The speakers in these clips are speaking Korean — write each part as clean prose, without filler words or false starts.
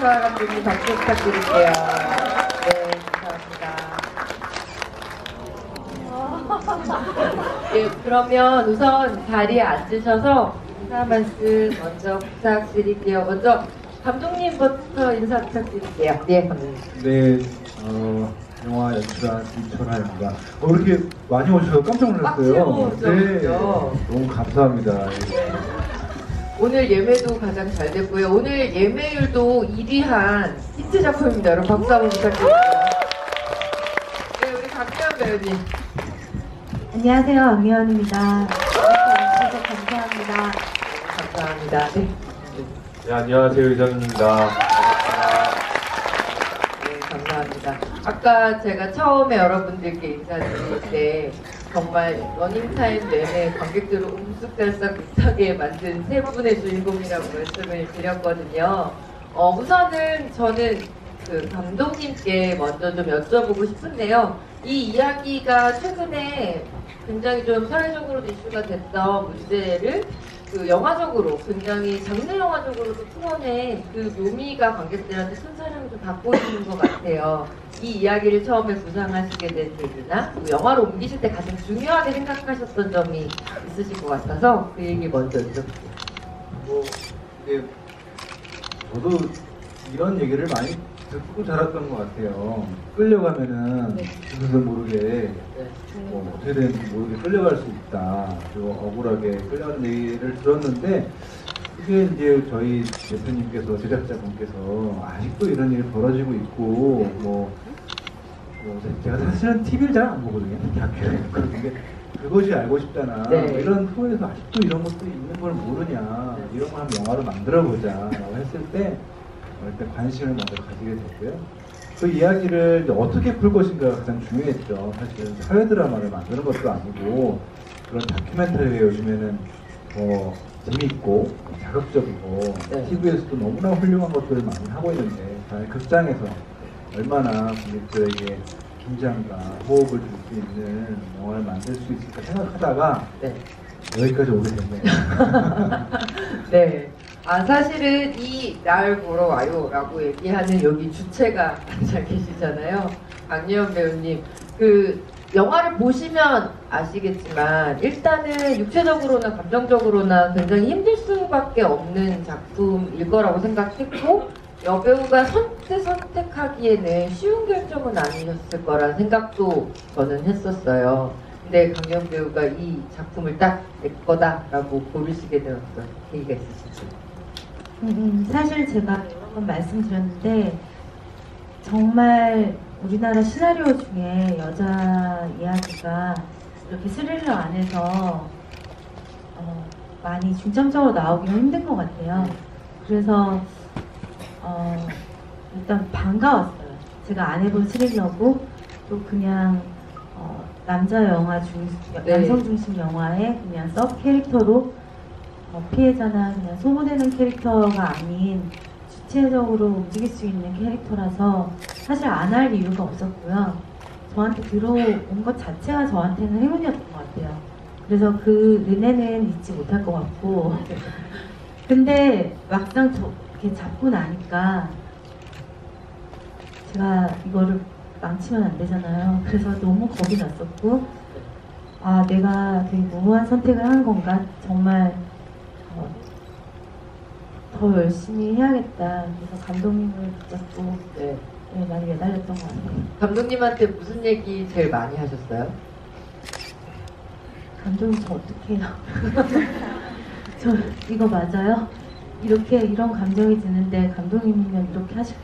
이철 감독님 박수 부탁드릴게요. 네, 감사합니다. 예, 그러면 우선 자리에 앉으셔서 인사 말씀 먼저 부탁드릴게요. 먼저 감독님부터 인사 부탁드릴게요. 네, 감독님. 네, 영화 연출한 이철하입니다. 이렇게 많이 오셔서 깜짝 놀랐어요. 네, 너무 감사합니다. 오늘 예매도 가장 잘 됐고요. 오늘 예매율도 1위한 히트 작품입니다. 여러분 박수 한번 부탁드립니다. 네, 우리 강미연 배우님. 안녕하세요, 박미연입니다. 이렇게 와주셔서 감사합니다. 감사합니다. 네. 네, 안녕하세요. 이정입니다. 네, 감사합니다. 아까 제가 처음에 여러분들께 인사드릴 때 정말 러닝타임 내내 관객들을 옴쑥달싹 못하게 만든 세 분의 주인공이라고 말씀을 드렸거든요. 우선은 저는 그 감독님께 먼저 좀 여쭤보고 싶은데요. 이 이야기가 최근에 굉장히 좀 사회적으로도 이슈가 됐던 문제를 그 영화적으로 굉장히 장르 영화적으로도 풀어낸 그 묘미가 관객들한테 큰 사랑을 좀 받고 있는 것 같아요. 이 이야기를 처음에 구상하시게 된 계기나 영화로 옮기실 때 가장 중요하게 생각하셨던 점이 있으실 것 같아서 그 얘기 먼저 여쭤볼게요. 네, 저도 이런 얘기를 많이 듣고 자랐던 것 같아요. 끌려가면은 그것을 모르게 어떻게 되는지 모르게 끌려갈 수 있다. 그리고 억울하게 끌려가는 얘기를 들었는데 그게 이제 저희 대표님께서 제작자분께서 아직도 이런 일이 벌어지고 있고 제가 사실은 TV를 잘 안 보거든요. 다큐를. 그게 그것이 알고 싶잖아. 네. 이런 프로에서 아직도 이런 것도 있는 걸 모르냐. 이런 걸 한번 영화로 만들어보자 라고 했을 때 일단 관심을 먼저 가지게 됐고요. 그 이야기를 이제 어떻게 풀 것인가가 가장 중요했죠. 사실은 사회 드라마를 만드는 것도 아니고 그런 다큐멘터리가 요즘에는 더 재미있고 자극적이고 네. TV에서도 너무나 훌륭한 것들을 많이 하고 있는데 과연 극장에서 얼마나 관객들에게 긴장과 호흡을 줄 수 있는 영화를 만들 수 있을까 생각하다가 네. 여기까지 오게 됐네요. 네. 사실은 이 날 보러 와요 라고 얘기하는 여기 주체가 앉아 계시잖아요. 강예원 배우님. 그 영화를 보시면 아시겠지만 일단은 육체적으로나 감정적으로나 굉장히 힘들 수밖에 없는 작품일 거라고 생각했고 여배우가 선택하기에는 쉬운 결정은 아니었을 거라는 생각도 저는 했었어요. 근데 강예원 배우가 이 작품을 딱 내 거다라고 고르시게 된 어떤 계기가 있으시죠? 사실 제가 여러 번 말씀드렸는데 정말 우리나라 시나리오 중에 여자 이야기가 이렇게 스릴러 안에서 많이 중점적으로 나오기는 힘든 것 같아요. 그래서 일단 반가웠어요. 제가 안 해본 스릴러고 또 그냥 남자 영화 네. 남성 중심 영화의 그냥 서 캐릭터로 피해자나 그냥 소모되는 캐릭터가 아닌 주체적으로 움직일 수 있는 캐릭터라서 사실 안 할 이유가 없었고요. 저한테 들어온 것 자체가 저한테는 행운이었던 것 같아요. 그래서 그 은혜는 잊지 못할 것 같고 근데 막상 이렇게 잡고 나니까 제가 이거를 망치면 안 되잖아요. 그래서 너무 겁이 났었고 내가 되게 무모한 선택을 한 건가 정말 더 열심히 해야겠다. 그래서 감독님을 붙잡고 네. 많이 매달렸던 것 같아요. 감독님한테 무슨 얘기 제일 많이 하셨어요? 감독님 저 어떡해요? 저 이거 맞아요? 이런 감정이 드는데 감독님이면 이렇게 하실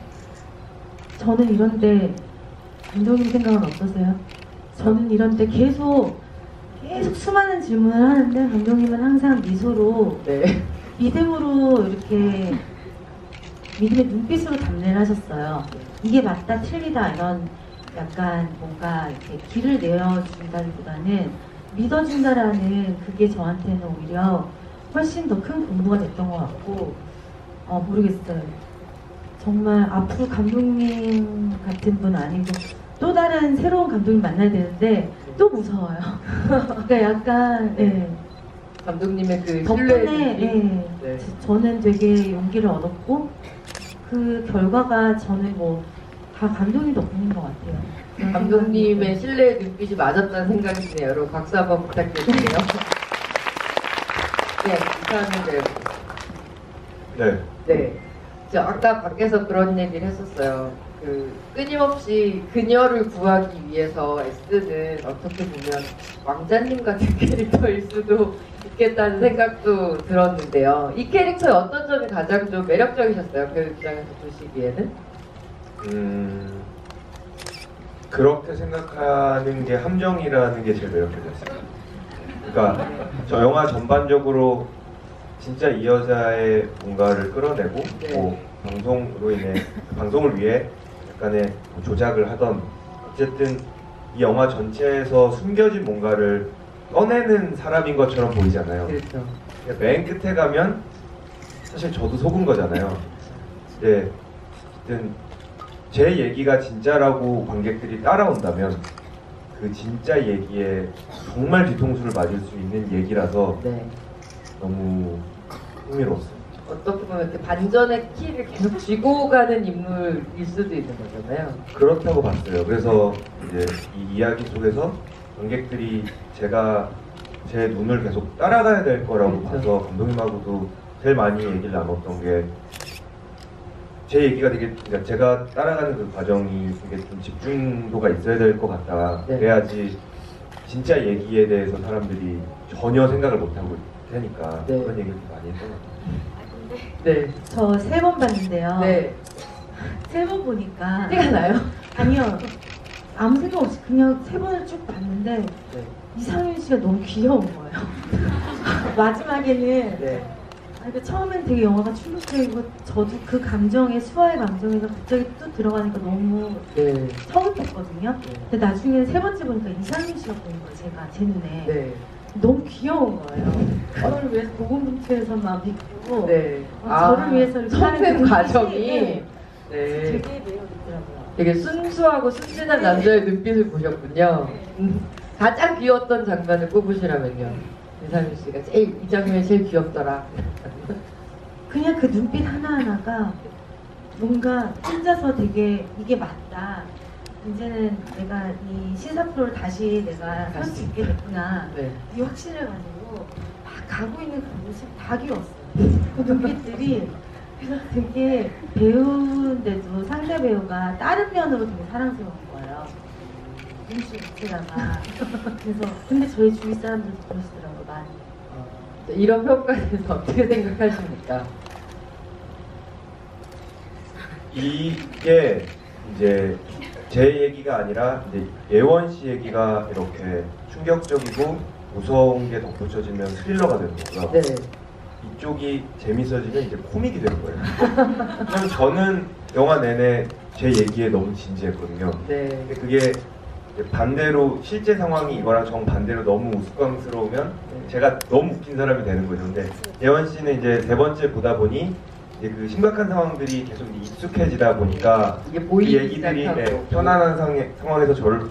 저는 이런데 감독님 생각은 어떠세요? 저는 이런데 계속 수많은 질문을 하는데 감독님은 항상 미소로 네. 믿음으로 이렇게 믿음의 눈빛으로 답례를 하셨어요. 이게 맞다 틀리다 이런 약간 뭔가 이렇게 길을 내어준다기보다는 믿어준다라는 그게 저한테는 오히려 훨씬 더 큰 공부가 됐던 것 같고 모르겠어요. 정말 앞으로 감독님 같은 분 아니고 또 다른 새로운 감독님 만나야 되는데 또 무서워요. 그러니까 약간 감독님의 그 덕분에 신뢰의 느낌? 네. 저는 되게 용기를 얻었고 그 결과가 저는 뭐 다 감독님 덕분인 것 같아요. 그런 감독님의 신뢰의 눈빛이 맞았다는 생각이 드네요. 여러분 박수 한번 부탁드릴게요. 네, 이사님 네. 네. 저 아까 밖에서 그런 얘기를 했었어요. 그 끊임없이 그녀를 구하기 위해서 애쓰는 어떻게 보면 왕자님 같은 캐릭터일 수도 있겠다는 생각도 들었는데요. 이 캐릭터의 어떤 점이 가장 좀 매력적이셨어요? 그 입장에서 보시기에는? 그렇게 생각하는 게 함정이라는 게 제일 매력적이었어요. 그러니까 저 영화 전반적으로 진짜 이 여자의 뭔가를 끌어내고 네. 뭐 방송을 위해 약간의 뭐 조작을 하던 어쨌든 이 영화 전체에서 숨겨진 뭔가를 꺼내는 사람인 것처럼 보이잖아요. 그렇죠. 맨 끝에 가면 사실 저도 속은 거잖아요. 네, 어쨌든 제 얘기가 진짜라고 관객들이 따라온다면 그 진짜 얘기에 정말 뒤통수를 맞을 수 있는 얘기라서 네. 너무 흥미로웠어요. 어떻게 보면 이렇게 반전의 키를 계속 쥐고 가는 인물일 수도 있는 거잖아요. 그렇다고 봤어요. 그래서 이제 이 이야기 속에서 관객들이 제가 제 눈을 계속 따라가야 될 거라고 그렇죠. 봐서 감독님하고도 제일 많이 얘기를 나눴던 게 제 얘기가 되게 그러니까 제가 따라가는 그 과정이 되게 좀 집중도가 있어야 될 것 같다. 네. 그래야지 진짜 얘기에 대해서 사람들이 전혀 생각을 못 하고 하니까 네. 그런 얘기를 많이 했던 것 같아요. 네. 저 3번 봤는데요. 네. 3번 보니까 티가 나요? 아니요. 아무 생각 없이 그냥 3번을 쭉 봤는데 네. 이상윤 씨가 너무 귀여운 거예요. 마지막에는 네. 그러니까 처음엔 되게 영화가 충격적이고 저도 그 감정에 수아의 감정에서 갑자기 또 들어가니까 너무 네. 서글펐거든요. 네. 근데 나중에 3번째 보니까 이상윤 씨가 보인 거예요. 제 눈에. 네. 너무 귀여운 거예요. 저를 위해서 고군분투해서 막 믿고 네. 저를 위해서 이렇게 하는 성생 그 과정이 눈빛이 네. 되게 매력있더라고요. 되게 순수하고 순진한 남자의 눈빛을 보셨군요. 가장 귀여웠던 장면을 꼽으시라면요. 이상윤 씨가 이 장면이 제일 귀엽더라. 그냥 그 눈빛 하나하나가 뭔가 혼자서 되게 이게 맞다. 이제는 내가 이 시사 프로를 다시 내가 할 수 있게 됐구나. 네. 이 확신을 가지고 막 가고 있는 그 모습 다 귀여웠어요. 그 눈빛들이 그래서 되게 배우인데도 상대 배우가 다른 면으로 되게 사랑스러운 거예요. 음식 자체가. 그래서 근데 저희 주위 사람들도 그러시더라고요. 많이. 이런 평가에 대해서 어떻게 생각하십니까? 이게 이제 제 얘기가 아니라 이제 예원 씨 얘기가 이렇게 충격적이고 무서운 게 덧붙여지면 스릴러가 되는 거고요. 네. 이쪽이 재밌어지면 이제 코믹이 되는 거예요. 왜냐면 저는 영화 내내 제 얘기에 너무 진지했거든요. 네. 근데 그게 이제 반대로 실제 상황이 이거랑 정반대로 너무 우스꽝스러우면 제가 너무 웃긴 사람이 되는 거죠. 근데 예원 씨는 이제 3번째 보다 보니 이제 그 심각한 상황들이 계속 이제 익숙해지다 보니까 이게 이 보이기 얘기들이 시작하고. 편안한 상황에서 저를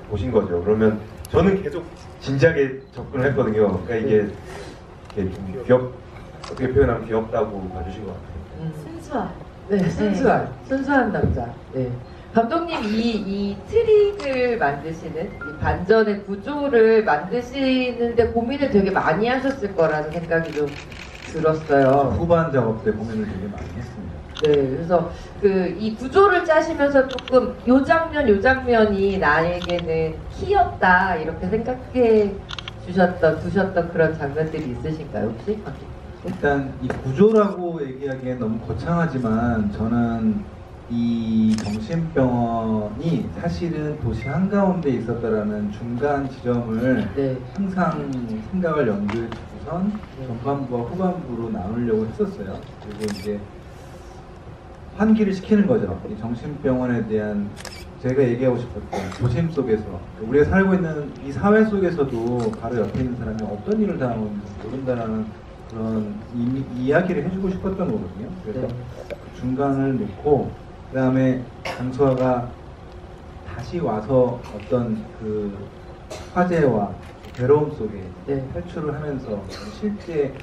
보신 거죠. 그러면 저는 계속 진지하게 접근을 했거든요. 그러니까 이게 좀 어떻게 표현하면 귀엽다고 봐주신 것 같아요. 순수한. 네, 순수한 남자. 네. 감독님 이 트릭을 만드시는 이 반전의 구조를 만드시는데 고민을 되게 많이 하셨을 거라는 생각이 좀 들었어요. 후반 작업 때 고민을 되게 많이 했습니다. 네, 그래서 그 이 구조를 짜시면서 조금 요 장면이 나에게는 키였다 이렇게 생각해 두셨던 그런 장면들이 있으신가요 혹시? 일단 이 구조라고 얘기하기엔 너무 거창하지만 저는 이 정신병원이 사실은 도시 한가운데 있었다라는 중간 지점을 네. 항상 생각을 염두에 두고선 네. 전반부와 후반부로 나누려고 했었어요. 그리고 이제 환기를 시키는 거죠. 이 정신병원에 대한 제가 얘기하고 싶었던 도심 속에서 우리가 살고 있는 이 사회 속에서도 바로 옆에 있는 사람이 어떤 일을 당하고 있는지 모른다는 그런 이야기를 해주고 싶었던 거거든요. 그래서 네. 그 중간을 놓고 그 다음에 강수아가 다시 와서 어떤 그 화재와 괴로움 속에 네. 탈출을 하면서 실제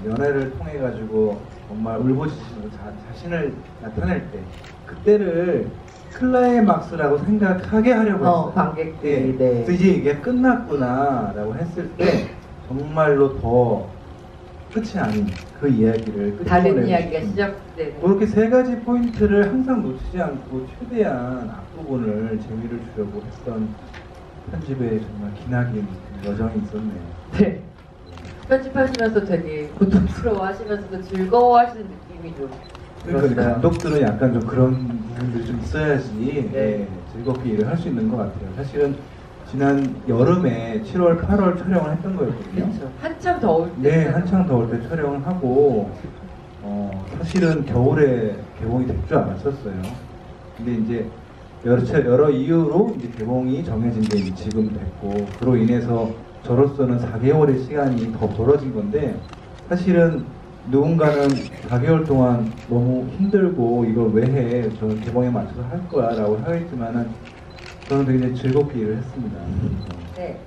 연애를 통해 가지고 정말 울부짖으면서 자신을 나타낼 때 그때를 클라이막스라고 생각하게 하려고 했어요. 관객들이. 예. 네. 그래서 이제 이게 끝났구나라고 했을 때 정말로 더 끝이 아닌 그 이야기를 다른 끝내고 이야기가 싶은 시작되는. 그렇게 세 가지 포인트를 항상 놓치지 않고 최대한 앞부분을 재미를 주려고 했던 편집에 정말 기나긴 여정이 있었네요. 네. 편집하시면서 되게 고통스러워하시면서도 즐거워하시는 느낌이 좀 그러니까 이제 들었어요. 감독들은 약간 좀 그런 부분들이 좀 있어야지 네. 즐겁게 일을 할 수 있는 것 같아요. 사실은 지난 여름에 7월, 8월 촬영을 했던 거였거든요. 그렇죠. 한참 더울 때. 네, 한창 더울 때 촬영을 하고 사실은 겨울에 개봉이 될 줄 알았었어요. 근데 이제 여러 이유로 이제 개봉이 정해진 게 이제 지금 됐고 그로 인해서 저로서는 4개월의 시간이 더 벌어진 건데 사실은 누군가는 4개월 동안 너무 힘들고 이걸 왜 해? 저는 개봉에 맞춰서 할 거야 라고 하겠지만은 저는 되게 즐겁게 일을 했습니다. 네.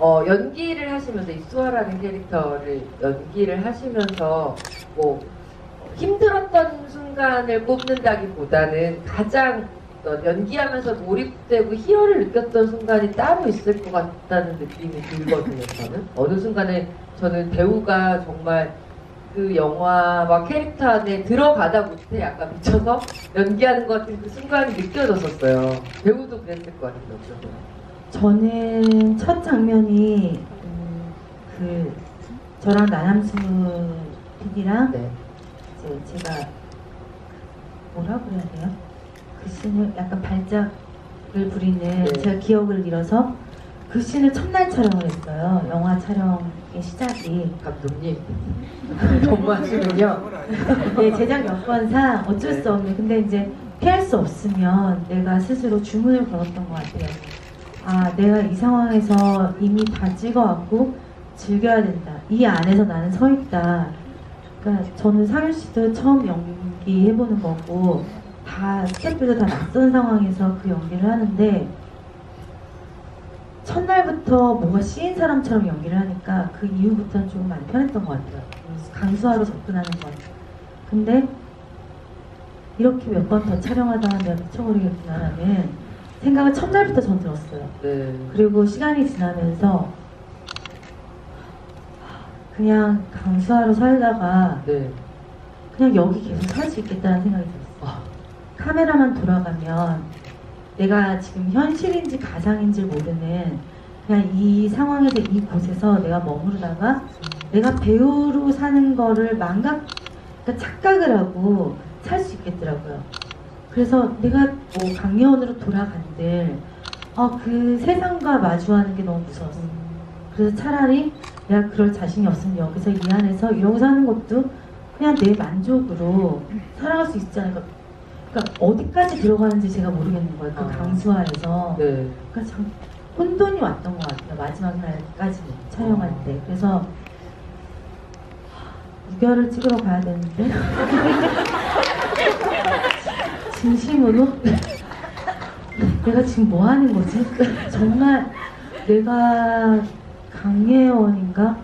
연기를 하시면서 이 수아라는 캐릭터를 연기를 하시면서 뭐 힘들었던 순간을 뽑는다기보다는 가장 연기하면서 몰입되고 희열을 느꼈던 순간이 따로 있을 것 같다는 느낌이 들거든요. 저는 어느 순간에 저는 배우가 정말 그 영화와 캐릭터 안에 들어가다 못해 약간 미쳐서 연기하는 것 같은 그 순간이 느껴졌었어요. 배우도 그랬을 것 같아요. 저는 첫 장면이 저랑 나남수 PD랑 네. 이제 제가 뭐라고 해야 돼요? 그 씬을 약간 발작을 부리는 네. 제가 기억을 잃어서 그 씬을 첫날 촬영을 했어요. 영화 촬영의 시작이. 감독님 너무하시군요. 네, 제작 여건상 어쩔 네. 수 없는. 근데 이제 피할 수 없으면 내가 스스로 주문을 걸었던 것 같아요. 아, 내가 이 상황에서 이미 다 찍어왔고 즐겨야 된다. 이 안에서 나는 서 있다. 그러니까 저는 상윤 씨도 처음 연기해보는 거고 다 스태프들도 다 낯선 상황에서 그 연기를 하는데 첫날부터 뭔가 씌인 사람처럼 연기를 하니까 그 이후부터는 조금 많이 편했던 것 같아요. 강수화로 접근하는 것 같아요. 근데 이렇게 몇 번 더 촬영하다 내가 미쳐버리겠구나라는 생각을 첫날부터 전 들었어요. 네. 그리고 시간이 지나면서 그냥 강수화로 살다가 네. 그냥 여기 계속 살 수 있겠다는 생각이 들었어요. 카메라만 돌아가면 내가 지금 현실인지 가상인지 모르는 그냥 이 상황에서 이곳에서 내가 머무르다가 내가 배우로 사는 거를 그러니까 착각을 하고 살 수 있겠더라고요. 그래서 내가 뭐 강예원으로 돌아간들 그 세상과 마주하는 게 너무 무서웠어. 그래서 차라리 내가 그럴 자신이 없으면 여기서 이 안에서 이러고 사는 것도 그냥 내 만족으로 살아갈 수 있지 않을까. 그러니까 어디까지 들어가는지 제가 모르겠는 거예요. 그 강수화에서. 네. 그러니까 참 혼돈이 왔던 것 같아요. 마지막 날까지 촬영할 때. 그래서 무결을 찍으러 가야 되는데 진심으로 내가 지금 뭐 하는 거지? 정말 내가 강예원인가?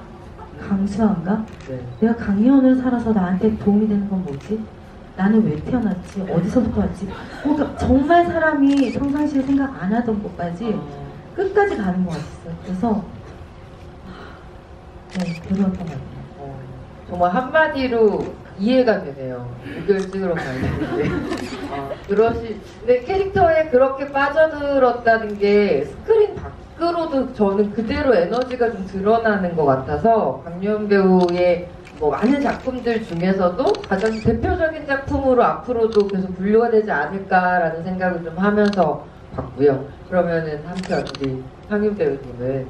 강수아인가? 네. 내가 강예원을 살아서 나한테 도움이 되는 건 뭐지? 나는 왜 태어났지? 어디서부터 왔지? 그러니까 정말 사람이 평상시에 생각 안 하던 것까지 끝까지 가는 것 같았어요. 그래서 네, 그랬던 것 같아요. 정말 한마디로 이해가 되네요. 무결 찍으러 가야 되는데. 근데 캐릭터에 그렇게 빠져들었다는 게 스크린 밖으로도 저는 그대로 에너지가 좀 드러나는 것 같아서 강유한 배우의 뭐 많은 작품들 중에서도 가장 대표적인 작품으로 앞으로도 계속 분류가 되지 않을까라는 생각을 좀 하면서 봤고요. 그러면은 한편 우리 상윤 배우님은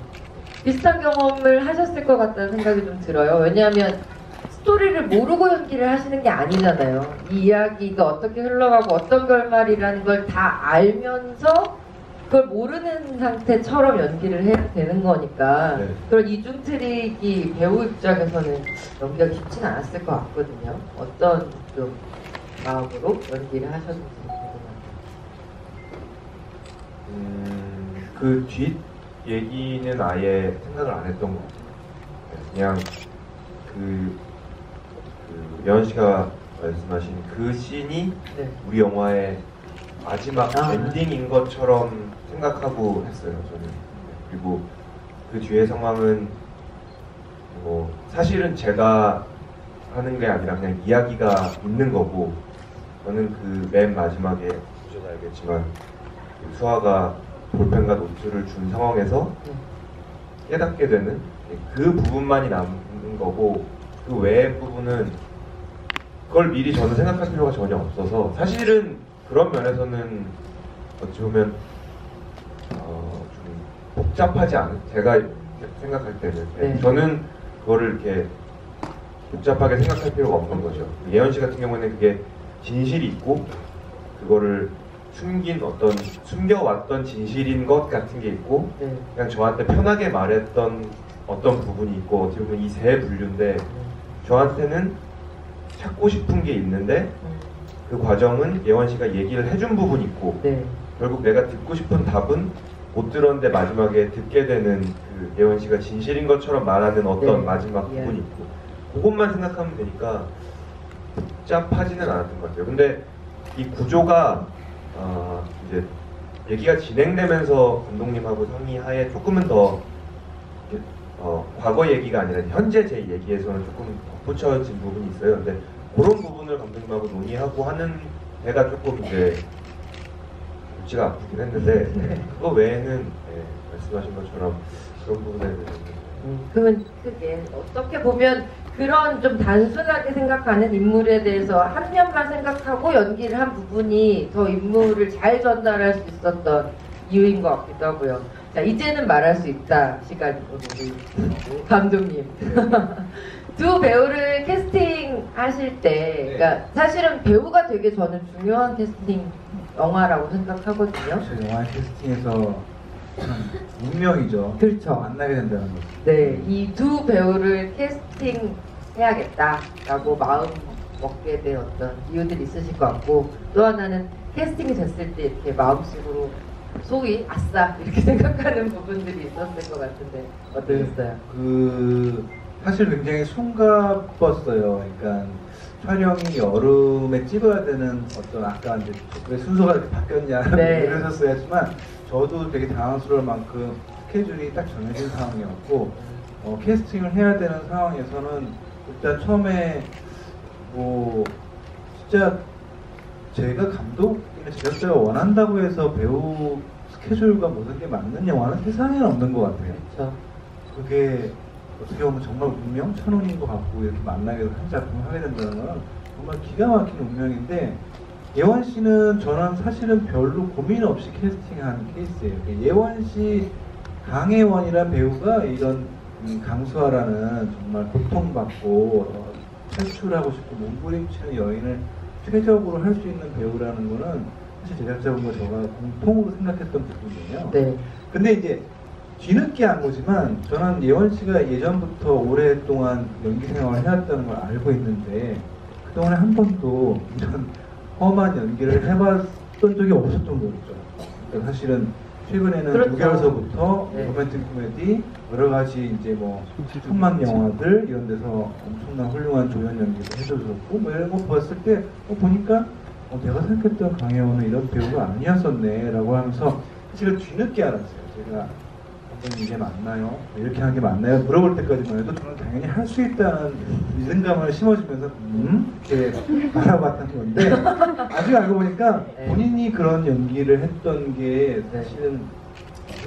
비슷한 경험을 하셨을 것 같다는 생각이 좀 들어요. 왜냐하면 스토리를 모르고 연기를 하시는 게 아니잖아요. 이 이야기가 어떻게 흘러가고 어떤 결말이라는 걸 다 알면서 그걸 모르는 상태처럼 연기를 해야 되는 거니까 네. 그런 이중트릭이 배우 입장에서는 연기가 쉽지는 않았을 것 같거든요. 어떤 좀 마음으로 연기를 하셨는지 궁금합니다. 그 뒷 얘기는 아예 생각을 안 했던 것 같아요. 그냥 그 예원 씨가 말씀하신 그 씬이 네. 우리 영화의 마지막 아. 엔딩인 것처럼 생각하고 했어요, 저는. 그리고 그 뒤의 상황은 뭐 사실은 제가 하는 게 아니라 그냥 이야기가 있는 거고, 저는 그 맨 마지막에 보셔서 알겠지만 수아가 볼펜과 노트를 준 상황에서 깨닫게 되는 그 부분만이 남는 거고, 그 외의 부분은 그걸 미리 저는 생각할 필요가 전혀 없어서, 사실은 그런 면에서는 어찌 보면 좀 복잡하지 않은, 제가 생각할 때는 네. 저는 그거를 이렇게 복잡하게 생각할 필요가 없는 거죠. 예원 씨 같은 경우에는 그게 진실이 있고 그거를 숨겨왔던 진실인 것 같은 게 있고, 네. 그냥 저한테 편하게 말했던 어떤 부분이 있고, 어떻게 보면 이 세 분류인데 저한테는 찾고 싶은 게 있는데 그 과정은 예원 씨가 얘기를 해준 부분이 있고, 네. 결국 내가 듣고 싶은 답은 못 들었는데 마지막에 듣게 되는 그 예원 씨가 진실인 것처럼 말하는 어떤 네. 마지막 예. 부분이 있고, 그것만 생각하면 되니까 복잡하지는 않았던 것 같아요. 근데 이 구조가 이제 얘기가 진행되면서 감독님하고 상의하에 조금은 더 과거 얘기가 아니라 현재 제 얘기에서는 조금 덧붙여진 부분이 있어요. 근데 그런 부분을 감독님하고 논의하고 하는 데가 조금 이제 골치가 아프긴 했는데, 그거 외에는 말씀하신 것처럼 그런 부분에 대해서는 그러면 그게 어떻게 보면 그런 좀 단순하게 생각하는 인물에 대해서 한 면만 생각하고 연기를 한 부분이 더 인물을 잘 전달할 수 있었던 이유인 것 같기도 하고요. 자, 이제는 말할 수 있다 시간이고, 우리 감독님. 두 배우를 캐스팅 하실 때, 그러니까 사실은 배우가 되게 저는 중요한 캐스팅 영화라고 생각하거든요. 저 영화 캐스팅에서 참 운명이죠. 그렇죠. 만나게 된다는 거. 네, 이 두 배우를 캐스팅 해야겠다라고 마음 먹게 된 어떤 이유들이 있으실 것 같고, 또 하나는 캐스팅이 됐을 때 이렇게 마음속으로 소위 아싸 이렇게 생각하는 부분들이 있었을 것 같은데 어떠셨어요? 사실 굉장히 숨가뻤어요. 그러니까 촬영이 여름에 찍어야 되는 어떤, 아까 이제 왜 순서가 이렇게 바뀌었냐 네. 그러셨어야지만 저도 되게 당황스러울 만큼 스케줄이 딱 정해진 상황이었고, 캐스팅을 해야 되는 상황에서는 일단 처음에 뭐 진짜 제가 감독이나 제작자가 원한다고 해서 배우 스케줄과 모든 게 맞는 영화는 세상에 없는 것 같아요. 그렇죠. 그게 어떻게 보면 정말 운명, 천운인 것 같고, 이렇게 만나게 한 작품을 하게 된다는 건 정말 기가 막힌 운명인데, 예원 씨는 저는 사실은 별로 고민 없이 캐스팅한 케이스예요. 예원 씨, 강혜원이라는 배우가 이런 강수아라는 정말 고통받고 탈출하고 싶고 몸부림치는 여인을 최적으로 할 수 있는 배우라는 거는 사실 제작자분과 저가 공통으로 생각했던 부분이에요. 네. 근데 이제 뒤늦게 안 거지만 저는 예원 씨가 예전부터 오랫동안 연기 생활을 해왔다는 걸 알고 있는데, 그동안에 한 번도 이런 험한 연기를 해봤던 적이 없었던 거죠. 그러니까 사실은 최근에는 그렇죠. 무결서부터 네. 로맨틱 코미디, 여러 가지 이제 뭐 천만 영화들 이런 데서 엄청난 훌륭한 조연 연기도 해줘줬고, 뭐 이런 거 봤을 때 보니까 내가 생각했던 강혜원은 이런 배우가 아니었었네라고 하면서 사실은 뒤늦게 알았어요. 제가 이게 맞나요? 이렇게 하는 게 맞나요? 물어볼 때까지만 해도 저는 당연히 할 수 있다는 위생감을 심어주면서 이렇게 알아봤던 건데, 나중에 알고 보니까 네. 본인이 그런 연기를 했던 게 사실은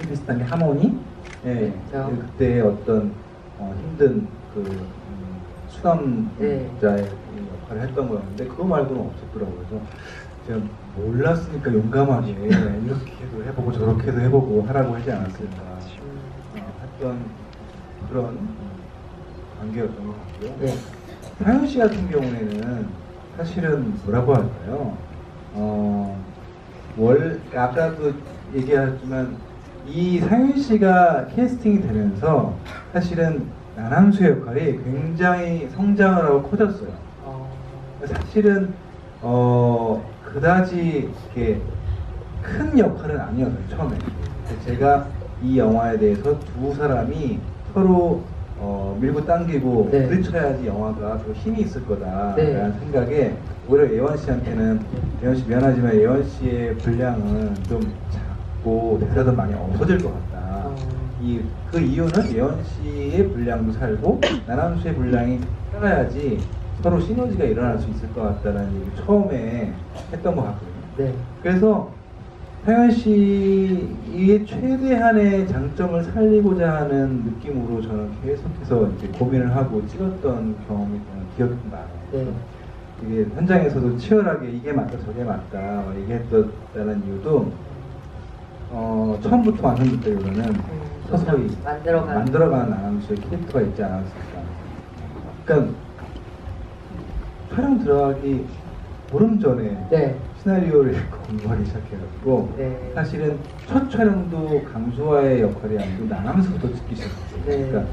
비슷한 게 하모니? 예, 그렇죠. 그때 어떤 힘든 그 수감자의 역할을 했던 거였는데, 그거 말고는 없었더라고요. 그래서 제가 몰랐으니까 용감하게 이렇게도 해보고 저렇게도 해보고 하라고 하지 않았을까 했던 그런 관계였던 것 같고요. 네. 사연 씨 같은 경우에는 사실은 뭐라고 할까요? 아까도 얘기했지만 이 사연 씨가 캐스팅이 되면서 사실은 나남수의 역할이 굉장히 성장을 하고 커졌어요. 사실은 그다지 이렇게 큰 역할은 아니었어요, 처음에. 제가 이 영화에 대해서 두 사람이 서로 밀고 당기고 네. 부딪혀야지 영화가 더 힘이 있을 거다라는 네. 생각에 오히려 예원 씨한테는 예원 씨 미안하지만 예원 씨의 분량은 좀 작고 대사도 많이 없어질 것 같다. 그 이유는 예원 씨의 분량도 살고 나남 씨의 분량이 살아야지 서로 시너지가 일어날 수 있을 것 같다는 얘기 처음에 했던 것 같거든요. 네. 그래서 상현 씨의 최대한의 장점을 살리고자 하는 느낌으로 저는 계속해서 이제 고민을 하고 찍었던 경험이 기억이 나요. 네. 이게 현장에서도 치열하게 이게 맞다 저게 맞다 얘기했다는 이유도 처음부터 완성부터는 서서히 만들어가는 아나운서의 캐릭터가 있지 않았을까. 그러니까 촬영 들어가기 보름 전에 네. 시나리오를 읽고 공부하기 시작해가지고 네. 사실은 첫 촬영도 강수아의 역할이 아니고 나가면서부터 찍기 시작했어요. 네. 그러니까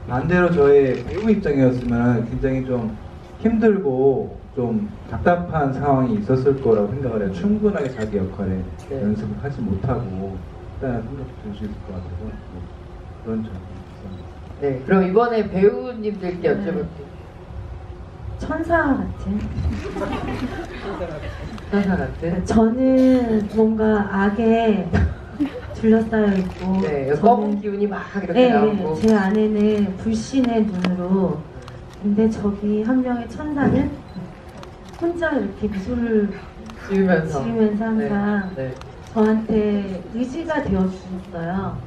반대로 저의 배우 입장이었으면 굉장히 좀 힘들고 좀 답답한 상황이 있었을 거라고 생각을 해요. 충분하게 자기 역할에 네. 연습을 하지 못하고 일단은 생각이 들 수 있을 것 같아서 뭐 그런 점이 있었습니다. 네. 그럼 이번에 배우님들께 여쭤볼게요. 천사 같은. 천사 같은? 저는 뭔가 악에 둘러싸여 있고, 네. 저는- 검은 기운이 막 이렇게 네, 나오고. 제 안에는 불신의 눈으로. 근데 저기 한 명의 천사는 혼자 이렇게 미소를 지으면서. 지으면서 항상 네. 네. 저한테 의지가 되어 주셨어요.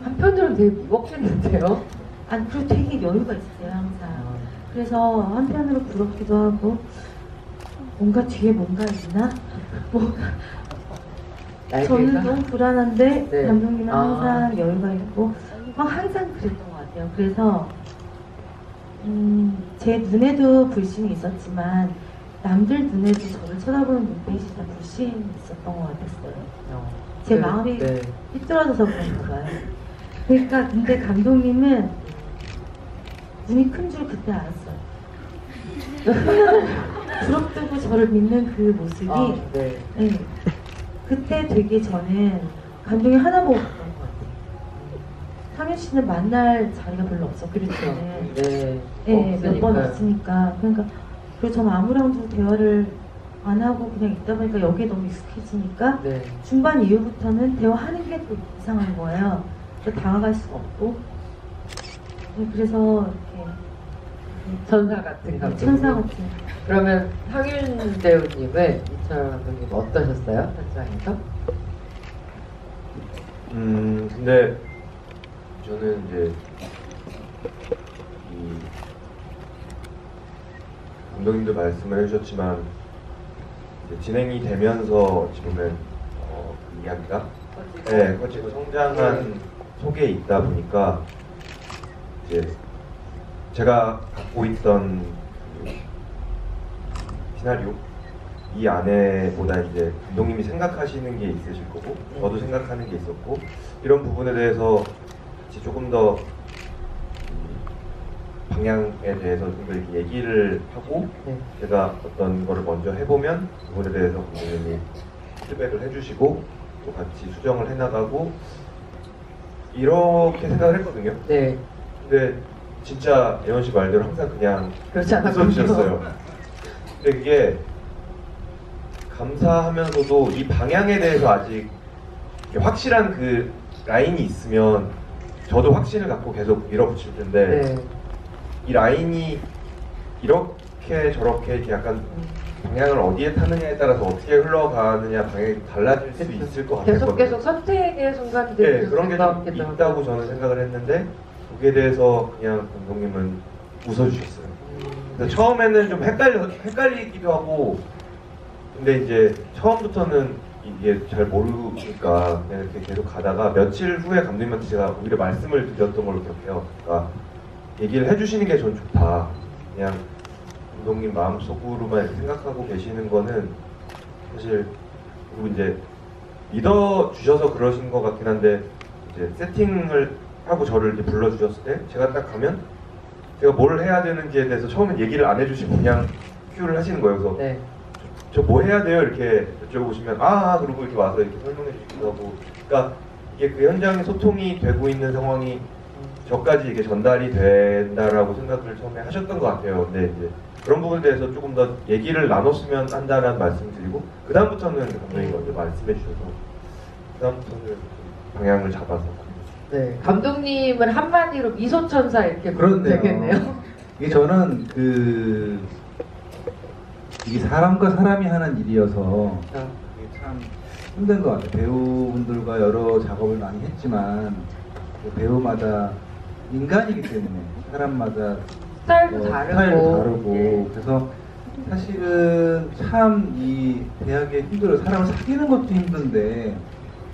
한편으로는 되게 무겁겠는데요? 아니, 그리고 되게 여유가 있어요, 항상. 그래서 한편으로 부럽기도 하고, 뭔가 뒤에 뭔가 있나? 뭔가. 저는 날개가? 너무 불안한데, 네. 감독님은 아. 항상 여유가 있고, 막 항상 그랬던 것 같아요. 그래서, 제 눈에도 불신이 있었지만, 남들 눈에도 저를 쳐다보는 눈빛이 다 불신이 있었던 것 같았어요. 제 네. 마음이 네. 삐뚤어져서 그런가 봐요. 그러니까, 근데 감독님은 눈이 큰 줄 그때 알았어요. 부럽다고 저를 믿는 그 모습이, 아, 네. 네. 그때 되게 저는 감동이 하나 보고 갔던 것 같아요. 상현 씨는 만날 자리가 별로 없었고, 그렇죠. 네. 네. 몇 번 없으니까요. 없으니까. 그러니까, 그리고 저는 아무랑도 대화를 안 하고 그냥 있다 보니까 여기에 너무 익숙해지니까, 네. 중반 이후부터는 대화하는 게 또 이상한 거예요. 그래서 다가갈 수가 없고. 네, 그래서 이렇게 천사 같은 감독님. 천사 같은. 그러면 상윤 배우님은 이철 감독님 어떠셨어요? 현장에서? 근데 저는 이제 이 감독님도 말씀을 해주셨지만 이제 진행이 되면서 어찌 보면 그 이야기가 커지고 성장한 속에 있다 보니까 이제 제가 갖고 있던 그 시나리오 이 안에보다 이제 감독님이 생각하시는 게 있으실 거고 저도 생각하는 게 있었고 이런 부분에 대해서 같이 조금 더 방향에 대해서 좀 더 이렇게 얘기를 하고 네. 제가 어떤 거를 먼저 해보면 그 부분에 대해서 감독님이 피드백을 해주시고 또 같이 수정을 해나가고 이렇게 생각을 했거든요. 네. 근데 진짜 예원 씨 말대로 항상 그냥 그렇지 않았군요. 웃어주셨어요. 근데 그게 감사하면서도 이 방향에 대해서 아직 확실한 그 라인이 있으면 저도 확신을 갖고 계속 밀어붙일 텐데 네. 이 라인이 이렇게 저렇게 이렇게 약간 방향을 어디에 타느냐에 따라서 어떻게 흘러가느냐 방향이 달라질 수 있을 것 같았거든요. 계속 선택의 순간들이 네, 그런 게 좀 있다고 저는 생각을 했는데 거기에 대해서 그냥 감독님은 웃어주셨어요. 그래서 처음에는 좀 헷갈리기도 하고 근데 이제 처음부터는 이게 잘 모르니까 그냥 이렇게 계속 가다가 며칠 후에 감독님한테 제가 오히려 말씀을 드렸던 걸로 기억해요. 그러니까 얘기를 해주시는 게 전 좋다. 그냥 감독님 마음속으로만 이렇게 생각하고 계시는 거는 사실 그리고 이제 믿어 주셔서 그러신 것 같긴 한데 이제 세팅을 하고 저를 이렇게 불러주셨을 때 제가 딱 가면 제가 뭘 해야 되는지에 대해서 처음엔 얘기를 안 해주시고 그냥 큐를 하시는 거예요. 그래서 네. 저 뭐 해야 돼요? 이렇게 여쭤보시면 그러고 이렇게 와서 이렇게 설명해 주시기도 하고 그러니까 이게 그 현장에 소통이 되고 있는 상황이 저까지 이게 전달이 된다라고 생각을 처음에 하셨던 것 같아요. 근데 이제 그런 부분에 대해서 조금 더 얘기를 나눴으면 한다는 말씀을 드리고 그 다음부터는 감독님 먼저 말씀해 주셔서 그 다음부터는 방향을 잡아서 네, 감독님은 한마디로 미소천사 이렇게 부르면 그렇네요. 되겠네요. 이게 저는 이게 사람과 사람이 하는 일이어서 이게 참 힘든 것 같아요. 배우분들과 여러 작업을 많이 했지만 그 배우마다 인간이기 때문에 사람마다 스타일도 스타일도 다르고. 다르고 예. 그래서 사실은 참 이 대학에 힘들어요. 사람을 사귀는 것도 힘든데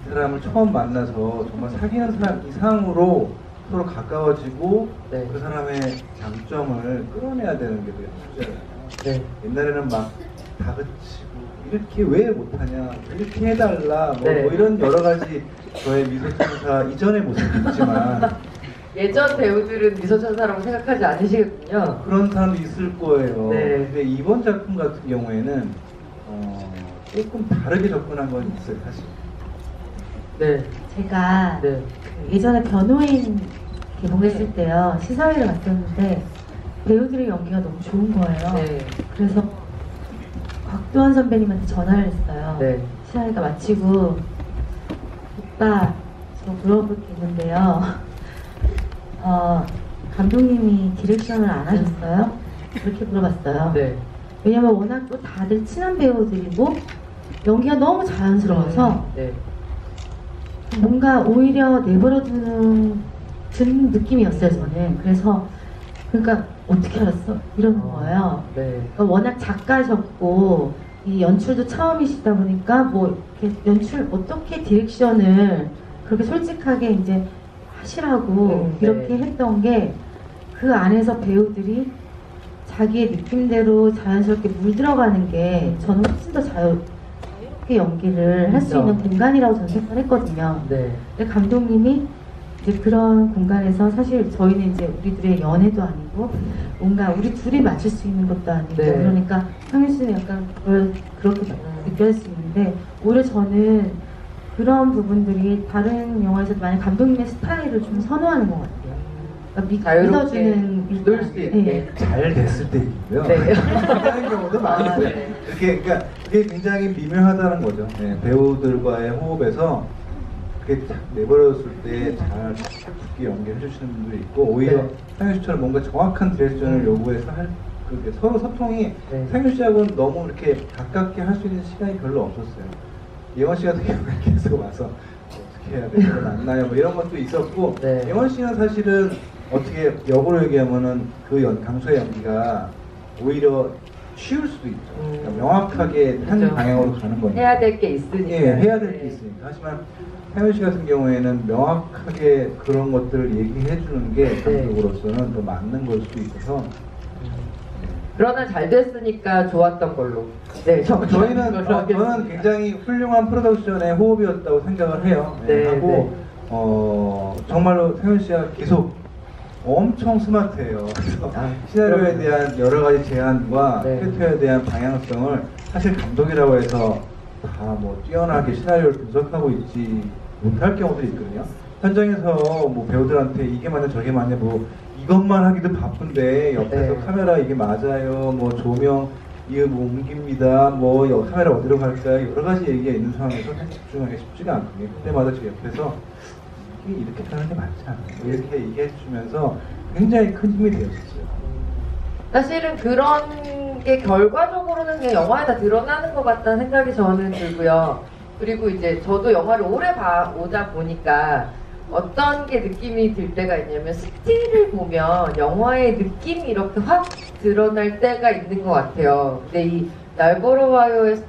사람을 처음 만나서 정말 사귀는 사람 이상으로 서로 가까워지고 네. 그 사람의 장점을 끌어내야 되는 게 되게 힘들잖아요. 네. 옛날에는 막 다그치고 이렇게 왜 못하냐 이렇게 해달라 뭐, 네. 뭐 이런 여러 가지 저의 미소천사 이전의 모습이 있지만 예전 배우들은 미소천사라고 생각하지 않으시겠군요. 그런 사람도 있을 거예요. 네. 근데 이번 작품 같은 경우에는 조금 다르게 접근한 건 있어요, 사실. 네. 제가 네. 그 예전에 변호인 개봉했을 때요 시사회를 갔었는데 배우들의 연기가 너무 좋은 거예요. 네. 그래서 곽도원 선배님한테 전화를 했어요. 네. 시사회가 마치고 오빠 저 물어볼 게 있는데요. 감독님이 디렉션을 안 하셨어요? 그렇게 물어봤어요. 네. 왜냐면 워낙 또 다들 친한 배우들이고 연기가 너무 자연스러워서 네. 뭔가 오히려 내버려두는 든 느낌이었어요 저는. 그래서 그러니까 어떻게 알았어? 이러는 거예요. 네. 그러니까 워낙 작가셨고 이 연출도 처음이시다 보니까 뭐 이렇게 연출 어떻게 디렉션을 그렇게 솔직하게 이제 하시라고 네. 이렇게 했던 게 그 안에서 배우들이 자기의 느낌대로 자연스럽게 물들어가는 게 저는 훨씬 더 자유롭게 연기를 할 수 그렇죠. 있는 공간이라고 저는 생각을 했거든요. 네. 근데 감독님이 이제 그런 공간에서 사실 저희는 이제 우리들의 연애도 아니고 뭔가 우리 둘이 맞출 수 있는 것도 아니고 네. 그러니까 상윤 씨는 약간 그렇게 느껴질 수 있는데 오히려 저는 그런 부분들이 다른 영화에서도 많이 감독님의 스타일을 좀 선호하는 것 같아요. 그러니까 자유롭게 믿어주는 놀 수 있게. 예. 잘 됐을 때 있고요. 네. 하는 경우도 많이 아, 있어요. 네. 이렇게 그러니까 그게 굉장히 미묘하다는 거죠. 네, 배우들과의 호흡에서 그게 딱 내버렸을 때 잘 깊게 연기해 주시는 분들이 있고 오히려 네. 상윤 씨처럼 뭔가 정확한 디렉션을 요구해서 할 그게 서로 소통이 네. 상윤 씨하고는 너무 이렇게 가깝게 할 수 있는 시간이 별로 없었어요. 예원 씨 같은 경우는 계속 와서 어떻게 해야 돼? 이거 맞나요? 뭐 이런 것도 있었고 네. 예원 씨는 사실은 어떻게 역으로 얘기하면은 그 강수의 연기가 오히려 쉬울 수도 있죠. 그러니까 명확하게 한 그렇죠. 방향으로 가는 거니까. 해야 될 게 있으니까. 예, 해야 될 게 있으니까. 하지만 상윤 씨 같은 경우에는 명확하게 그런 것들을 얘기해 주는 게 감독으로서는 더 맞는 걸 수도 있어서 그러나 잘 됐으니까 좋았던 걸로. 네, 저는 굉장히 훌륭한 프로덕션의 호흡이었다고 생각을 해요. 예, 네, 하고 정말로 상윤 씨가 계속 엄청 스마트해요. 그래서 시나리오에 대한 여러 가지 제안과 네. 캐릭터에 대한 방향성을 사실 감독이라고 해서 다 뭐 뛰어나게 시나리오를 분석하고 있지 못할 경우도 있거든요. 현장에서 뭐 배우들한테 이게 맞냐 저게 맞냐 뭐 이것만 하기도 바쁜데 옆에서 네. 카메라 이게 맞아요 뭐 조명 이거 뭐 옮깁니다 뭐 카메라 어디로 갈까요 여러 가지 얘기가 있는 상황에서 사실 집중하기 쉽지가 않거든요. 그때마다 제 옆에서 이렇게 하는 게 맞지 않아요? 이렇게 얘기해 주면서 굉장히 큰 힘이 되었어요. 사실은 그런 게 결과적으로는 그냥 영화에 다 드러나는 것 같다는 생각이 저는 들고요. 그리고 이제 저도 영화를 오래 오다 보니까 어떤 게 느낌이 들 때가 있냐면 스틸을 보면 영화의 느낌이 이렇게 확 드러날 때가 있는 것 같아요. 근데 이 날 보러 와요의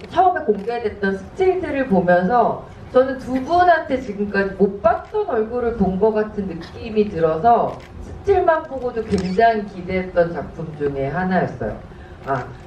처음에 공개됐던 스틸들을 보면서 저는 두 분한테 지금까지 못 봤던 얼굴을 본 것 같은 느낌이 들어서 스틸만 보고도 굉장히 기대했던 작품 중에 하나였어요.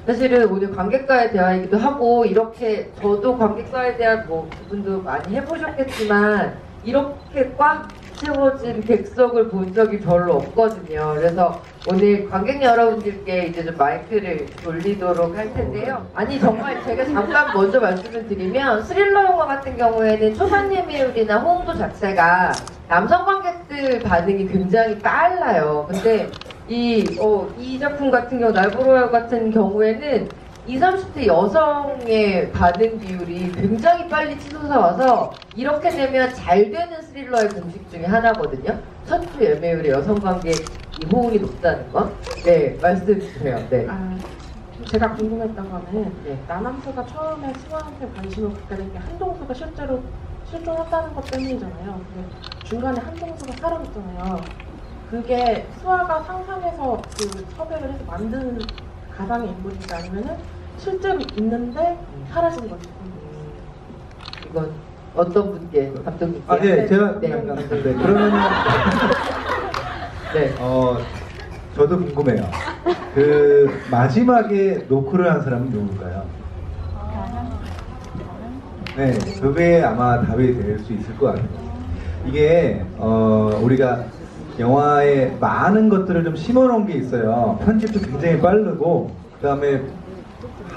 사실은 오늘 관객과의 대화이기도 하고 이렇게 저도 관객과에 대한 뭐 부분도 많이 해보셨겠지만 이렇게 꽉 채워진 객석을 본 적이 별로 없거든요. 그래서 오늘 관객 여러분들께 이제 좀 마이크를 돌리도록 할 텐데요. 아니 정말 제가 잠깐 먼저 말씀을 드리면 스릴러 영화 같은 경우에는 초반 예매율이나 호응도 자체가 남성 관객들 관객들 반응이 굉장히 빨라요. 근데 이 작품 같은 경우, 날 보러 와요 같은 경우에는 20, 30대 여성의 반응 비율이 굉장히 빨리 치솟아 와서 이렇게 되면 잘 되는 스릴러의 공식 중에 하나거든요. 첫 주 예매율의 여성 관객이 호응이 높다는 거. 네, 말씀 주세요. 네. 제가 궁금했던 거는 네. 나남수가 처음에 수아한테 관심을 갖게 된 게 한동수가 실제로 실종했다는 것 때문이잖아요. 근데 중간에 한동수가 사라졌잖아요. 그게 수아가 상상해서 그 섭외를 해서 만든 가상의 인물인지 아니면은 실제로 있는데 사라진 건지. 이건 어떤 분께 감독님께? 아, 네, 제가 네. 잠깐. 네, 그러면은 네. 저도 궁금해요. 그 마지막에 노크를 한 사람은 누굴까요? 네, 그게 아마 답이 될 수 있을 것 같아요. 이게 우리가 영화에 많은 것들을 좀 심어놓은 게 있어요. 편집도 굉장히 빠르고, 그 다음에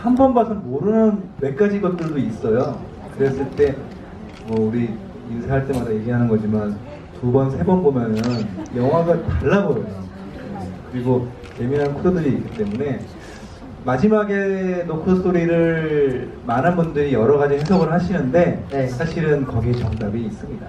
한 번 봐서 모르는 몇 가지 것들도 있어요. 그랬을 때 뭐 우리 인사할 때마다 얘기하는 거지만 2번, 3번 보면은 영화가 달라버려요. 그리고 예민한 코드들이 있기 때문에 마지막에 노크 스토리를 많은 분들이 여러 가지 해석을 하시는데 네. 사실은 거기에 정답이 있습니다.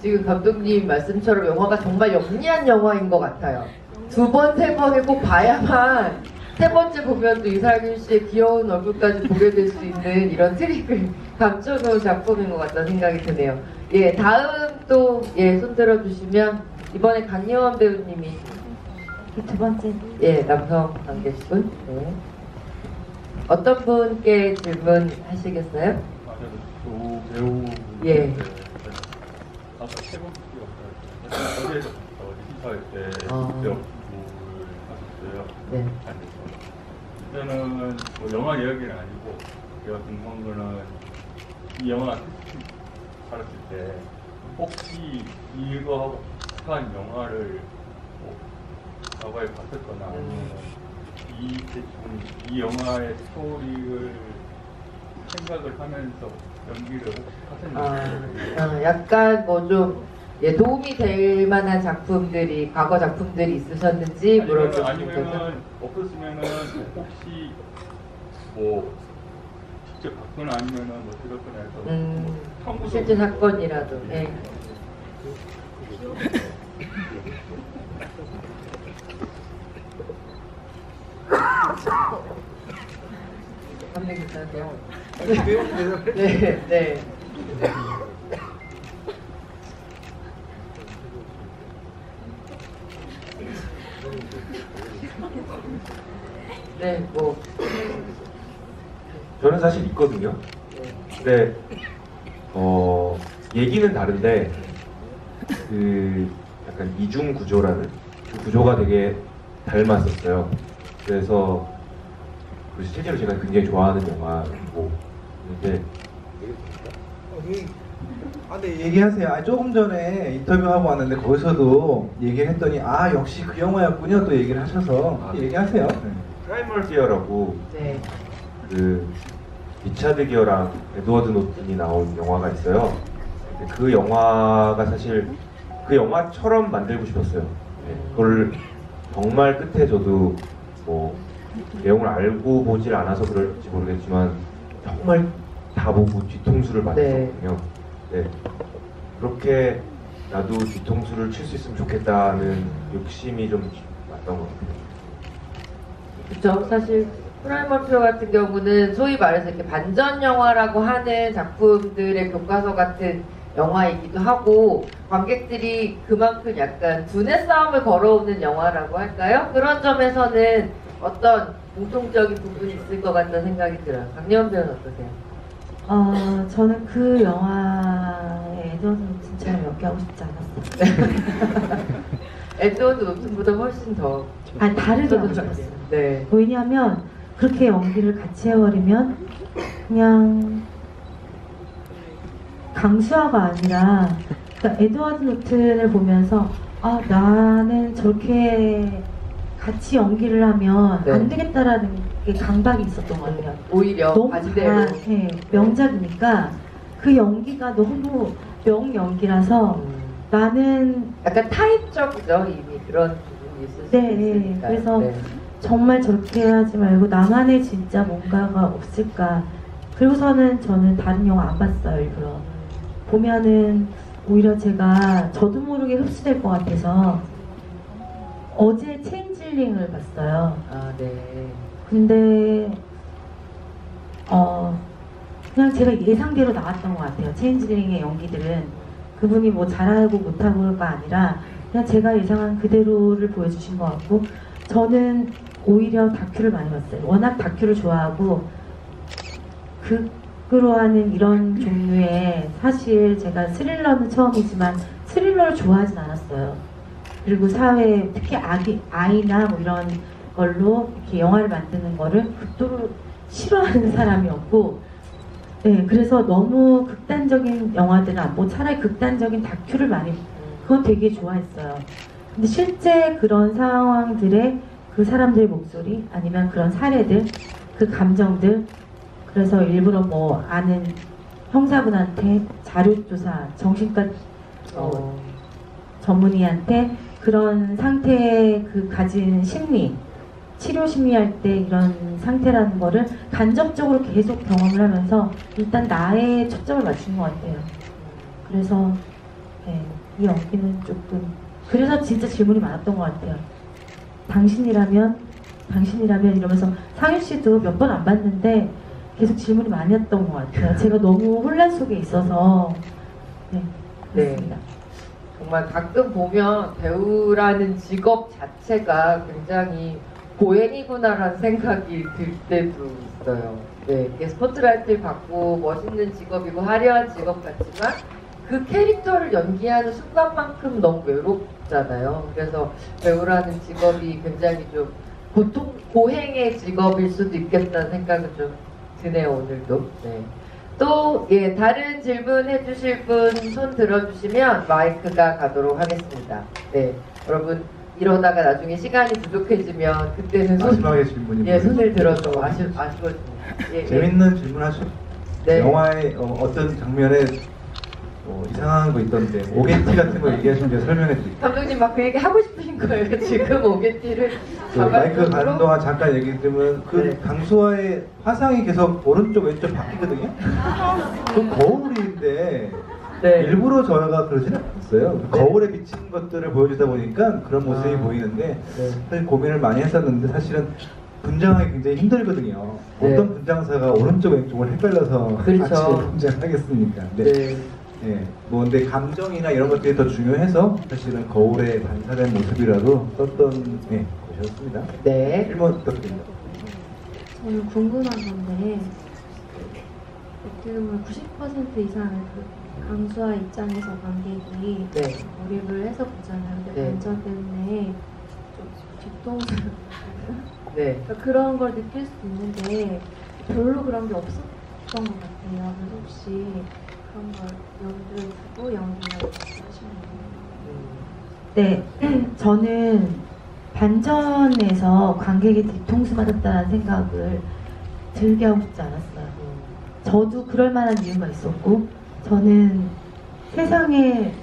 지금 감독님 말씀처럼 영화가 정말 영리한 영화인 것 같아요. 2번, 3번을 꼭 봐야만 세 번째 보면 또 이상윤 씨의 귀여운 얼굴까지 보게 될 수 있는 이런 트릭을 감춰놓은 작품인 것 같다는 생각이 드네요. 예, 다음 또 손들어 주시면 이번에 강예원 배우님이 두 번째. 예, 남성 관계분. 네. 어떤 분께 질문하시겠어요? 두 배우. 예. 아까 세 번째였어요. 어디에서 인사할 때 배우를 하셨어요. 네. 그때는 뭐 영화 이야기는 아니고 제가 궁금한 거는 이 영화 살았을 때 혹시 이거하고 비슷한 영화를 뭐 과거에 봤었거나 아니면 이 영화의 스토리를 생각을 하면서 연기를 혹시 하셨는지. 약간 뭐 좀 도움이 될 만한 작품들이, 과거 작품들이 있으셨는지 물어보시는 거죠? 아니면은 없었으면은 혹시 뭐 직접 봤거나 아니면은 뭐 들었거나 해서 청구도 실제 사건이라도. 예. 감독님 괜찮으세요? 네, 네. 네, 뭐. 저는 사실 있거든요. 근데 얘기는 다른데 그 약간 이중 구조라는 그 구조가 되게 닮았었어요. 그래서 실제로 제가 굉장히 좋아하는 영화고 근데 네, 얘기하세요. 조금 전에 인터뷰하고 왔는데 거기서도 얘기를 했더니 역시 그 영화였군요. 또 얘기를 하셔서 얘기하세요. 네. 프라이멀 피어라고 네. 그 리차드 기어랑 에드워드 노튼이 나온 영화가 있어요. 근데 그 영화가 사실 그 영화처럼 만들고 싶었어요. 네, 그걸 정말 끝에 저도 뭐 내용을 알고 보질 않아서 그럴지 모르겠지만 정말 다 보고 뒤통수를 맞았거든요. 네. 그렇게 나도 뒤통수를 칠 수 있으면 좋겠다는 욕심이 좀 났던 것 같아요. 그쵸. 사실 프라이머 피어 같은 경우는 소위 말해서 이렇게 반전 영화라고 하는 작품들의 교과서 같은 영화이기도 하고 관객들이 그만큼 약간 두뇌 싸움을 걸어오는 영화라고 할까요? 그런 점에서는 어떤 공통적인 부분이 있을 것 같다는 생각이 들어요. 강예원 배우는 어떠세요? 저는 그 영화에 에드워드 노튼처럼 연기하고 싶지 않았어요. 에드워드 노튼보다 훨씬 더 다르게 하고 싶었어요. 네. 왜냐하면 그렇게 연기를 같이 해버리면 그냥 강수아가 아니라 그러니까 에드워드 노튼을 보면서 나는 저렇게 같이 연기를 하면 네. 안 되겠다라는 게 강박이 있었던 것 같아요. 오히려 너무 반대로. 명작이니까 그 연기가 너무 명연기라서 나는 약간 타입적이죠. 이미 그런 부분이 있을 수 네, 있으니까. 그래서 네. 정말 저렇게 하지 말고 나만의 진짜 뭔가가 없을까. 그리고서는 저는 다른 영화 안 봤어요, 일부러. 보면은 오히려 제가 저도 모르게 흡수될 것 같아서 어제 체인질링을 봤어요. 아, 네. 근데 그냥 제가 예상대로 나왔던 것 같아요. 체인지링의 연기들은 그분이 뭐 잘하고 못하고가 아니라 그냥 제가 예상한 그대로를 보여주신 것 같고, 저는 오히려 다큐를 많이 봤어요. 워낙 다큐를 좋아하고 극으로 하는 이런 종류의, 사실 제가 스릴러는 처음이지만 스릴러를 좋아하진 않았어요. 그리고 사회, 특히 아이나 뭐 이런 걸로 이렇게 영화를 만드는 거를 극도로 싫어하는 사람이었고, 네, 그래서 너무 극단적인 영화들은 안 보고 차라리 극단적인 다큐를 많이, 그건 되게 좋아했어요. 근데 실제 그런 상황들의 그 사람들의 목소리, 아니면 그런 사례들, 그 감정들, 그래서 일부러 뭐 아는 형사분한테 자료조사, 정신과 전문의한테 그런 상태의 그 가진 심리, 치료 심리할 때 이런 상태라는 거를 간접적으로 계속 경험을 하면서 일단 나에 초점을 맞춘 것 같아요. 그래서 네, 이 연기는 조금, 그래서 진짜 질문이 많았던 것 같아요. 당신이라면 이러면서 상윤 씨도 몇 번 안 봤는데 계속 질문이 많이 했던 것 같아요. 제가 너무 혼란 속에 있어서. 네, 그렇습니다. 정말 가끔 보면 배우라는 직업 자체가 굉장히 고행이구나라는 생각이 들 때도 있어요. 네, 이게 스포트라이트를 받고 멋있는 직업이고 화려한 직업 같지만 그 캐릭터를 연기하는 순간만큼 너무 외롭잖아요. 그래서 배우라는 직업이 굉장히 좀 고행의 직업일 수도 있겠다는 생각은 좀 드네요, 오늘도. 네. 또, 예, 다른 질문 해주실 분 손 들어주시면 마이크가 가도록 하겠습니다. 네, 여러분, 이러다가 나중에 시간이 부족해지면 그때는 마지막에 질문이 예, 뭐예요? 손을 들어도 아쉬워집니다. 예, 재밌는 질문 하시죠. 네. 영화의 어떤 장면에 이상한 거 있던데 오게티 같은 거 얘기하시면 제가 설명해 드릴게요. 감독님 막 그 얘기 하고 싶으신 거예요. 지금 오게티를 마이크 가는 동안 잠깐 얘기 드리면 그 네. 강수아의 화상이 계속 오른쪽 왼쪽 바뀌거든요. 그 거울인데 네. 일부러 저희가 그러진 않았어요. 거울에 비친 것들을 보여주다 보니까 그런 모습이 보이는데 네. 사실 고민을 많이 했었는데 사실은 분장하기 굉장히 힘들거든요. 네. 어떤 분장사가 오른쪽 왼쪽을 헷갈려서 그렇죠. 같이 분장하겠습니까? 네. 네. 뭐 근데 감정이나 이런 것들이 더 중요해서 사실은 거울에 반사된 모습이라도 썼던 것이었습니다. 네. 1번 부탁드립니다. 저는 궁금한 건데 어떻게 보면 90% 이상의 그 강수아 입장에서 관객이 네. 몰입을 해서 보잖아요. 근데 네. 반전 때문에 좀 뒤통수 네. 그런 걸 느낄 수 있는데 별로 그런 게 없었던 것 같아요. 그래서 혹시 그런 걸 염두에 두고 연기를 하시는 거예요? 네, 저는 반전에서 관객이 뒤통수 맞았다는 생각을 들게 하고 싶지 않았어요. 저도 그럴 만한 이유가 있었고, 저는 세상에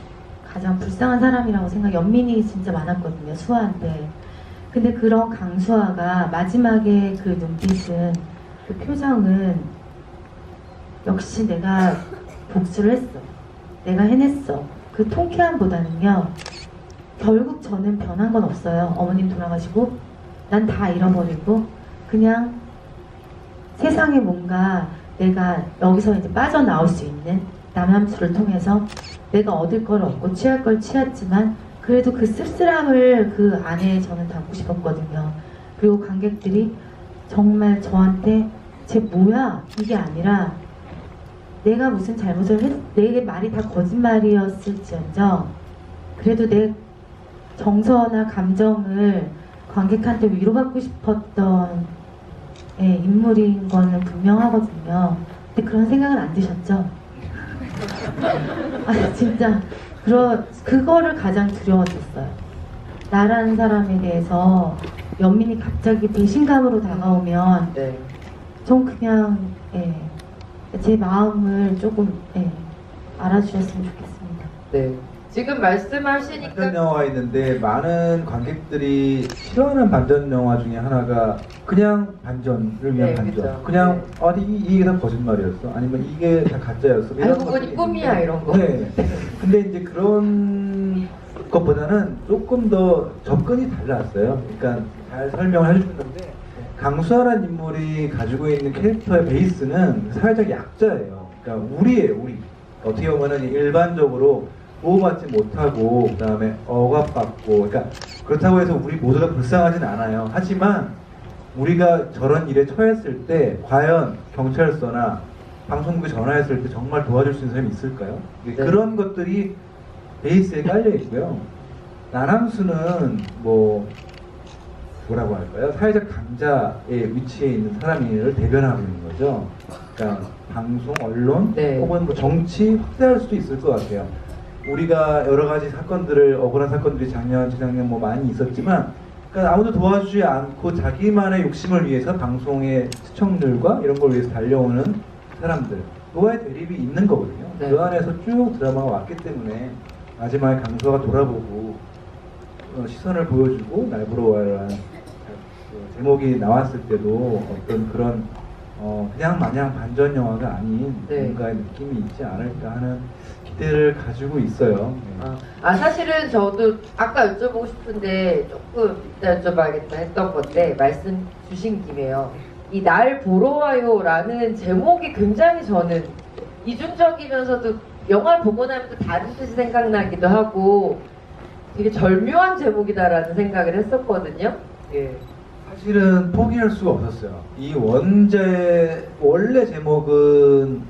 가장 불쌍한 사람이라고 연민이 진짜 많았거든요, 수아한테. 근데 그런 강수아가 마지막에 그 눈빛은, 그 표정은 역시 내가 복수를 했어. 내가 해냈어. 그 통쾌함보다는요, 결국 저는 변한 건 없어요. 어머님 돌아가시고 난 다 잃어버리고 그냥 세상에 뭔가 내가 여기서 이제 빠져나올 수 있는 남함수를 통해서 내가 얻을 걸 얻고 취할 걸 취했지만 그래도 그 씁쓸함을 그 안에 저는 담고 싶었거든요. 그리고 관객들이 정말 저한테 쟤 뭐야 이게 아니라 내가 무슨 잘못을 내 말이 다 거짓말이었을지언정 그래도 내 정서나 감정을 관객한테 위로받고 싶었던 인물인 거는 분명하거든요. 근데 그런 생각은 안 드셨죠? 아 진짜 그거를 가장 두려웠었어요. 나라는 사람에 대해서 연민이 갑자기 배신감으로 다가오면 네. 전 그냥 제 마음을 조금 알아주셨으면 좋겠습니다. 네. 지금 말씀하시니까 반전 영화가 있는데 많은 관객들이 싫어하는 반전 영화 중에 하나가 그냥 반전을 위한 네, 반전. 그쵸. 그냥 아니 이게 다 거짓말이었어. 아니면 이게 다 가짜였어. 이런 알고 보니 것들이 꿈이야, 있는데, 이런 거. 네. 근데 이제 그런 것보다는 조금 더 접근이 달랐어요. 그러니까 잘 설명을 해주셨는데 강수아라는 인물이 가지고 있는 캐릭터의 베이스는 사회적 약자예요. 그러니까 우리예요, 우리. 어떻게 보면은 일반적으로 보호받지 못하고 그다음에 억압받고 그러니까 그렇다고 해서 우리 모두가 불쌍하진 않아요. 하지만 우리가 저런 일에 처했을 때 과연 경찰서나 방송국에 전화했을 때 정말 도와줄 수 있는 사람이 있을까요? 네. 그런 것들이 베이스에 깔려 있고요. 나람수는 뭐라고 할까요? 사회적 강자의 위치에 있는 사람을 대변하고 있는 거죠. 그러니까 방송, 언론, 네. 혹은 뭐 정치 확대할 수도 있을 것 같아요. 우리가 여러 가지 사건들을 억울한 사건들이 작년, 재작년 뭐 많이 있었지만, 그러니까 아무도 도와주지 않고 자기만의 욕심을 위해서 방송의 시청률과 이런 걸 위해서 달려오는 사람들, 그와의 대립이 있는 거거든요. 네. 그 안에서 쭉 드라마가 왔기 때문에 마지막에 강수아가 돌아보고 시선을 보여주고 날 보러 와요라는 제목이 나왔을 때도 어떤 그런 그냥 마냥 반전 영화가 아닌 네. 뭔가의 느낌이 있지 않을까 하는 기대를 가지고 있어요. 네. 사실은 저도 아까 여쭤보고 싶은데 조금 이따 여쭤봐야겠다 했던 건데 말씀 주신 김에요. 이 날 보러 와요라는 제목이 굉장히 저는 이중적이면서도 영화를 보고 나면 또 다른 뜻이 생각나기도 하고 되게 절묘한 제목이다라는 생각을 했었거든요. 예. 사실은 포기할 수가 없었어요. 이 원래 제목은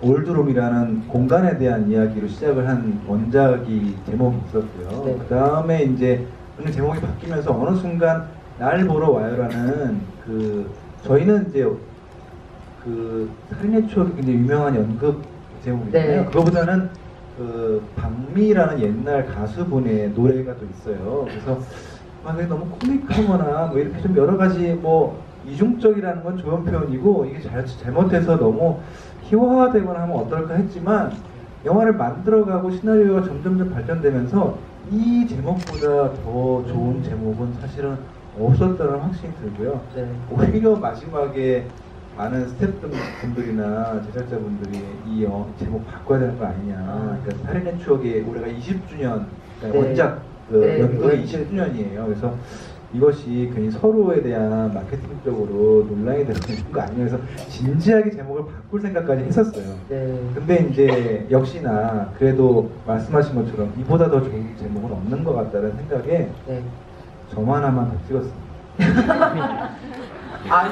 올드룸이라는 공간에 대한 이야기로 시작을 한 원작이 제목이 있었고요. 네. 그 다음에 이제 제목이 바뀌면서 어느 순간 날 보러 와요라는 저희는 이제 살인의 추억이 굉장히 유명한 연극 제목이잖아요. 네. 그거보다는 박미라는 옛날 가수분의 노래가 또 있어요. 그래서 그게 너무 코믹하거나 뭐 이렇게 좀 여러 가지 이중적이라는 건 좋은 표현이고 이게 잘못해서 너무 희화화되거나 하면 어떨까 했지만 영화를 만들어가고 시나리오가 점점점 발전되면서 이 제목보다 더 좋은 제목은 사실은 없었다는 확신이 들고요. 네. 오히려 마지막에 많은 스태프분들이나 제작자분들이 이 제목 바꿔야 되는 거 아니냐. 그러니까 살인의 추억에 올해가 20주년, 그러니까 네. 원작 네, 연극이 네. 20주년이에요. 그래서 이것이 괜히 서로에 대한 마케팅적으로 논란이 되는 거 아니냐 해서 진지하게 제목을 바꿀 생각까지 했었어요. 네. 근데 이제 역시나 그래도 말씀하신 것처럼 이보다 더 좋은 제목은 없는 것 같다는 생각에 네. 저만 하나만 더 찍었습니다.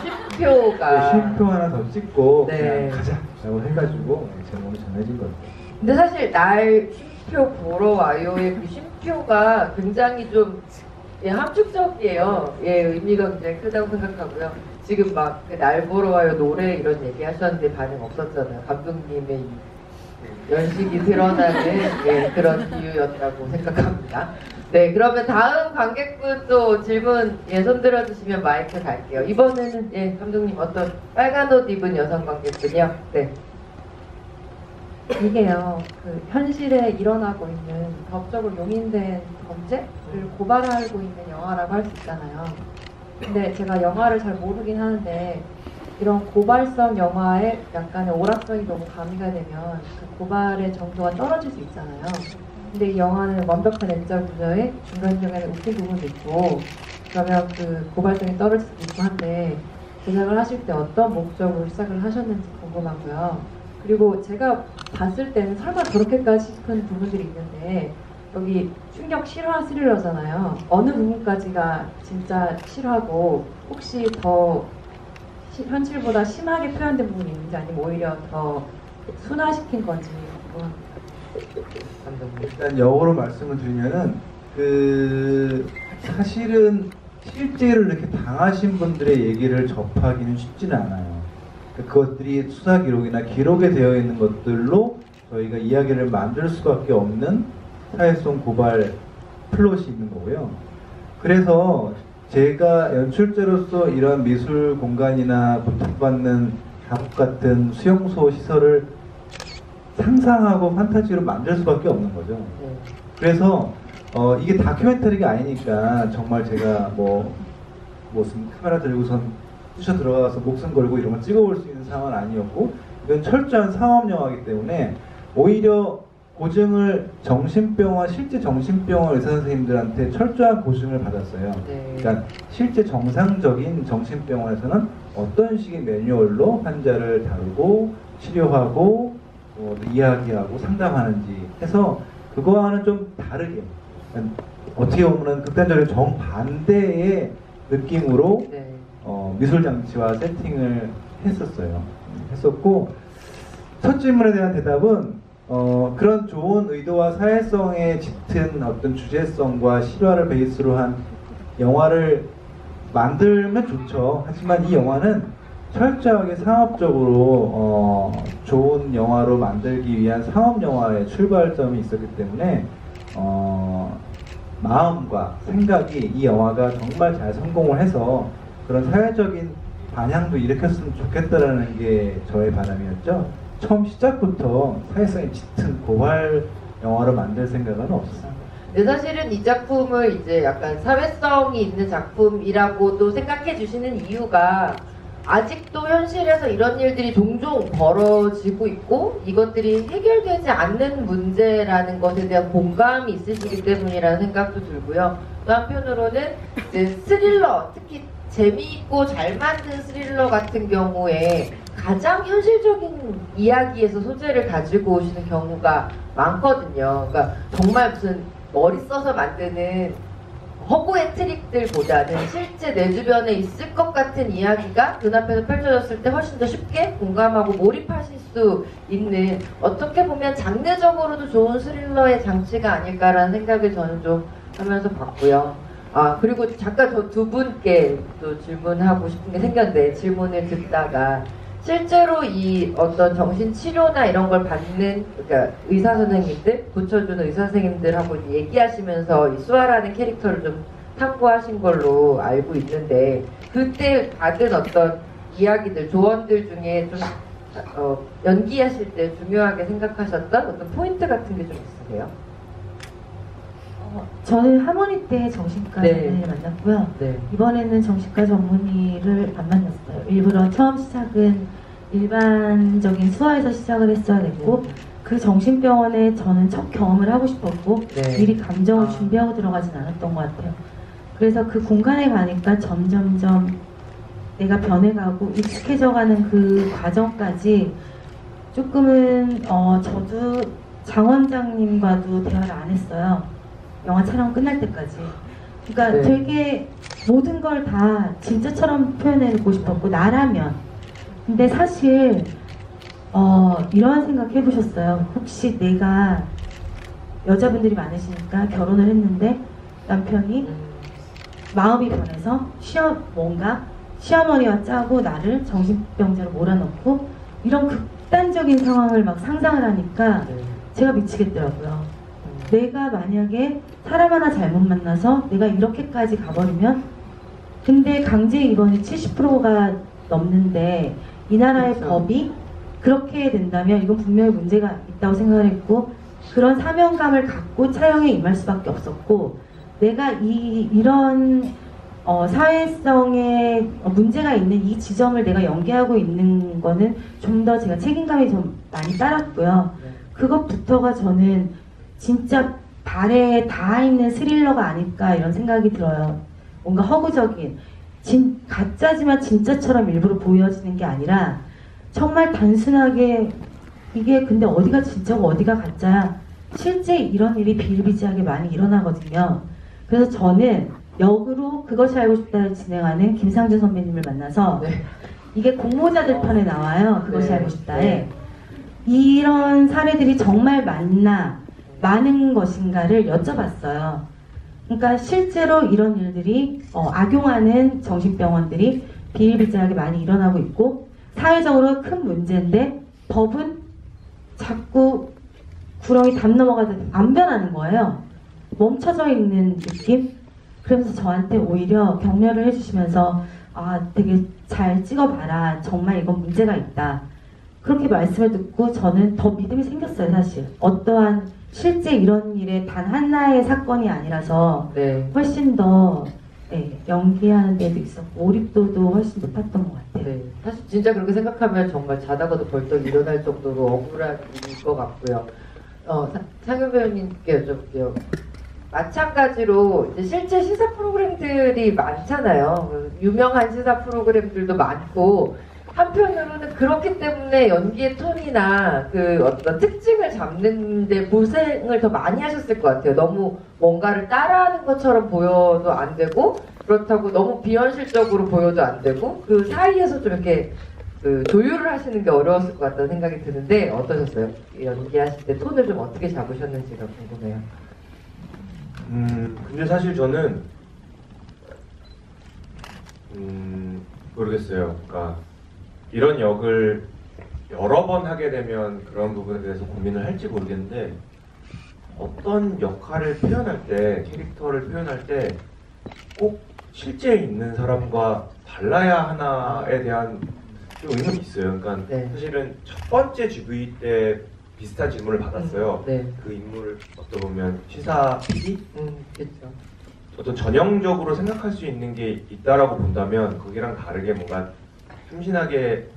쉼표가. 쉼표 하나 더 찍고 네. 그냥 가자라고 해가지고 제목이 정해진 거죠. 근데 사실 날 쉼표 보러 와요의 그 쉼표가 굉장히 좀 함축적이에요. 의미가 굉장히 크다고 생각하고요. 지금 막 날 보러 와요 노래 이런 얘기 하셨는데 반응 없었잖아요. 감독님의 이 연식이 드러나는 그런 이유였다고 생각합니다. 네, 그러면 다음 관객분 또 질문 손 들어주시면 마이크 갈게요. 이번에는 감독님 어떤 빨간 옷 입은 여성 관객분이요? 네. 이게요, 현실에 일어나고 있는 법적으로 용인된 범죄를 고발하고 있는 영화라고 할 수 있잖아요. 근데 제가 영화를 잘 모르긴 하는데 이런 고발성 영화에 약간의 오락성이 너무 가미가 되면 그 고발의 정도가 떨어질 수 있잖아요. 근데 이 영화는 완벽한 N자 구조에 중간중간에 웃긴 부분도 있고 그러면 그 고발성이 떨어질 수도 있고 한데 제작을 하실 때 어떤 목적으로 시작을 하셨는지 궁금하고요. 그리고 제가 봤을 때는 설마 저렇게까지 싶은 부분들이 있는데 여기 충격 실화 스릴러잖아요. 어느 부분까지가 진짜 실화고 혹시 더 현실보다 심하게 표현된 부분이 있는지 아니면 오히려 더 순화시킨 건지 궁금합니다. 일단 역으로 말씀을 드리면은 사실은 실제로 이렇게 당하신 분들의 얘기를 접하기는 쉽지는 않아요. 그것들이 수사 기록이나 기록에 되어 있는 것들로 저희가 이야기를 만들 수밖에 없는 사회성 고발 플롯이 있는 거고요. 그래서 제가 연출자로서 이런 미술 공간이나 부탁받는 작업 같은 수용소 시설을 상상하고 판타지로 만들 수밖에 없는 거죠. 네. 그래서 이게 다큐멘터리가 아니니까 정말 제가 무슨 카메라 들고선 뛰쳐 들어가서 목숨 걸고 이런 거 찍어볼 수 있는 상황은 아니었고, 이건 철저한 상업 영화이기 때문에 오히려 고증을 실제 정신병원 의사 선생님들한테 철저한 고증을 받았어요. 네. 그러니까 실제 정상적인 정신병원에서는 어떤 식의 매뉴얼로 환자를 다루고 치료하고 이야기하고 상담하는지 해서 그거와는 좀 다르게, 그러니까 어떻게 보면 극단적으로 정반대의 느낌으로 네. 미술 장치와 세팅을 했었고, 첫 질문에 대한 대답은 그런 좋은 의도와 사회성에 짙은 어떤 주제성과 실화를 베이스로 한 영화를 만들면 좋죠. 하지만 이 영화는 철저하게 상업적으로 좋은 영화로 만들기 위한 상업 영화의 출발점이 있었기 때문에 마음과 생각이 이 영화가 정말 잘 성공을 해서 그런 사회적인 반향도 일으켰으면 좋겠다라는 게 저의 바람이었죠. 처음 시작부터 사회성이 짙은 고발 영화로 만들 생각은 없었어요. 근데 사실은 이 작품을 이제 약간 사회성이 있는 작품이라고도 생각해 주시는 이유가 아직도 현실에서 이런 일들이 종종 벌어지고 있고 이것들이 해결되지 않는 문제라는 것에 대한 공감이 있으시기 때문이라는 생각도 들고요. 또 한편으로는 이제 스릴러, 특히 재미있고 잘 만든 스릴러 같은 경우에 가장 현실적인 이야기에서 소재를 가지고 오시는 경우가 많거든요. 그러니까 정말 무슨 머리 써서 만드는 허구의 트릭들보다는 실제 내 주변에 있을 것 같은 이야기가 눈앞에서 펼쳐졌을 때 훨씬 더 쉽게 공감하고 몰입하실 수 있는, 어떻게 보면 장르적으로도 좋은 스릴러의 장치가 아닐까라는 생각을 저는 좀 하면서 봤고요. 그리고 잠깐 저 두 분께 또 질문하고 싶은 게 생겼는데, 질문을 듣다가 실제로 이 어떤 정신치료나 이런 걸 받는, 그러니까 의사 선생님들, 고쳐주는 의사 선생님들하고 얘기하시면서 이 수아라는 캐릭터를 좀 탐구하신 걸로 알고 있는데, 그때 받은 어떤 이야기들, 조언들 중에 좀 연기하실 때 중요하게 생각하셨던 어떤 포인트 같은 게 좀 있으세요? 저는 하모니 때 정신과 네. 전문의를 만났고요. 네. 이번에는 정신과 전문의를 안 만났어요. 일부러 처음 시작은 일반적인 수화에서 시작을 했어야 됐고, 그 정신병원에 저는 첫 경험을 하고 싶었고 네. 미리 감정을 준비하고 들어가진 않았던 것 같아요. 그래서 그 공간에 가니까 점점점 내가 변해가고 익숙해져가는 그 과정까지 조금은 저도 장 원장님과도 대화를 안 했어요. 영화 촬영 끝날 때까지. 그러니까 네. 되게 모든 걸 다 진짜처럼 표현해내고 싶었고, 나라면. 근데 사실 이런 생각 해보셨어요? 혹시 내가, 여자분들이 많으시니까 결혼을 했는데 남편이 마음이 변해서 시어머니와 짜고 나를 정신병자로 몰아넣고, 이런 극단적인 상황을 막 상상을 하니까 제가 미치겠더라고요. 내가 만약에 사람 하나 잘못 만나서 내가 이렇게까지 가버리면, 근데 강제 입원이 70%가 넘는데 이 나라의 그렇죠. 법이 그렇게 된다면 이건 분명히 문제가 있다고 생각을 했고, 그런 사명감을 갖고 촬영에 임할 수밖에 없었고, 내가 이런 사회성에 문제가 있는 이 지점을 내가 연기하고 있는 거는 좀 더 제가 책임감이 좀 많이 따랐고요. 그것부터가 저는 진짜 발에 닿아 있는 스릴러가 아닐까 이런 생각이 들어요. 뭔가 허구적인, 가짜지만 진짜처럼 일부러 보여지는 게 아니라 정말 단순하게 이게 근데 어디가 진짜고 어디가 가짜야, 실제 이런 일이 비일비재하게 많이 일어나거든요. 그래서 저는 역으로 그것이 알고 싶다를 진행하는 김상준 선배님을 만나서 네. 이게 공모자들 편에 나와요. 그것이 네. 알고 싶다에. 네. 이런 사례들이 정말 많은 것인가를 여쭤봤어요. 그러니까 실제로 이런 일들이 악용하는 정신병원들이 비일비재하게 많이 일어나고 있고, 사회적으로 큰 문제인데 법은 자꾸 구렁이 담 넘어가듯 안 변하는 거예요. 멈춰져 있는 느낌? 그러면서 저한테 오히려 격려를 해주시면서 되게 잘 찍어봐라. 정말 이건 문제가 있다. 그렇게 말씀을 듣고 저는 더 믿음이 생겼어요, 사실. 어떠한 실제 이런 일에 단 하나의 사건이 아니라서 네. 훨씬 더 연기하는 데도 있었고 몰입도도 훨씬 높았던 것 같아요. 네. 사실 진짜 그렇게 생각하면 정말 자다가도 벌떡 일어날 정도로 억울한 일일 것 같고요. 상윤 배우님께 여쭤볼게요. 마찬가지로 이제 실제 시사 프로그램들이 많잖아요. 유명한 시사 프로그램들도 많고 한편으로는 그렇기 때문에 연기의 톤이나 그 어떤 특징을 잡는데 고생을 더 많이 하셨을 것 같아요. 너무 뭔가를 따라하는 것처럼 보여도 안 되고 그렇다고 너무 비현실적으로 보여도 안 되고 그 사이에서 좀 이렇게 그 조율을 하시는 게 어려웠을 것 같다는 생각이 드는데 어떠셨어요? 연기하실 때 톤을 좀 어떻게 잡으셨는지가 궁금해요. 근데 사실 저는 모르겠어요. 그러니까 이런 역을 여러 번 하게 되면 그런 부분에 대해서 고민을 할지 모르겠는데 어떤 역할을 표현할 때, 캐릭터를 표현할 때 꼭 실제 있는 사람과 달라야 하나에 대한 좀 의문이 있어요. 그러니까 네. 사실은 첫 번째 GV 때 비슷한 질문을 받았어요. 네. 그 인물을 어떻게 보면 시사 PD? 그렇죠. 어떤 전형적으로 생각할 수 있는 게 있다라고 본다면 거기랑 다르게 뭔가 흠신하게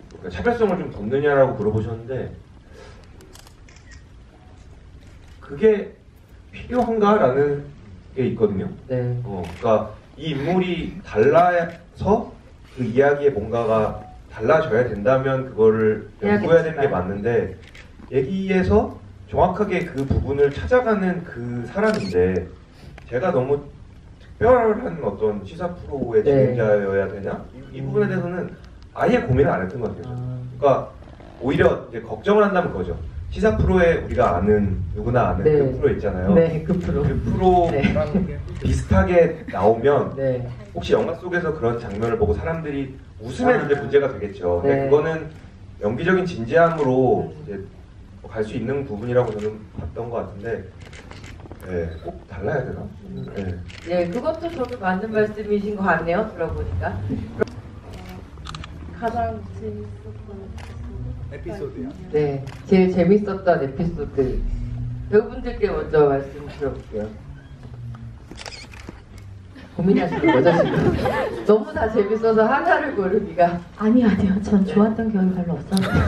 그러니까 차별성을 좀 뒀느냐라고 물어보셨는데 그게 필요한가라는 게 있거든요. 네. 그러니까 이 인물이 달라서 그 이야기의 뭔가가 달라져야 된다면 그거를 연구해야 되는 게 맞는데 얘기에서 정확하게 그 부분을 찾아가는 그 사람인데 제가 너무 특별한 어떤 시사 프로의 네. 진행자여야 되냐? 이 부분에 대해서는 아예 고민을 안 했던 것 같아요. 그러니까 오히려 이제 걱정을 한다면 그거죠. 시사 프로에 우리가 아는 누구나 아는 네. 그 프로 있잖아요. 네, 그 프로. 그 프로랑 비슷하게 나오면 네. 혹시 영화 속에서 그런 장면을 보고 사람들이 웃으면 이제 문제가 되겠죠. 근데 네. 그거는 연기적인 진지함으로 이제 갈 수 있는 부분이라고 저는 봤던 것 같은데, 네, 꼭 달라야 되나? 네. 네, 그것도 저도 맞는 말씀이신 것 같네요. 들어보니까. 가장 재밌었던 에피소드요? 네, 제일 재밌었던 에피소드. 배우분들께 먼저 말씀 드려볼게요. 고민하시는 거죠, 지금? 너무 다 재밌어서 하나를 고르기가. 아니요. 전 좋았던 기억이 별로 없었는데.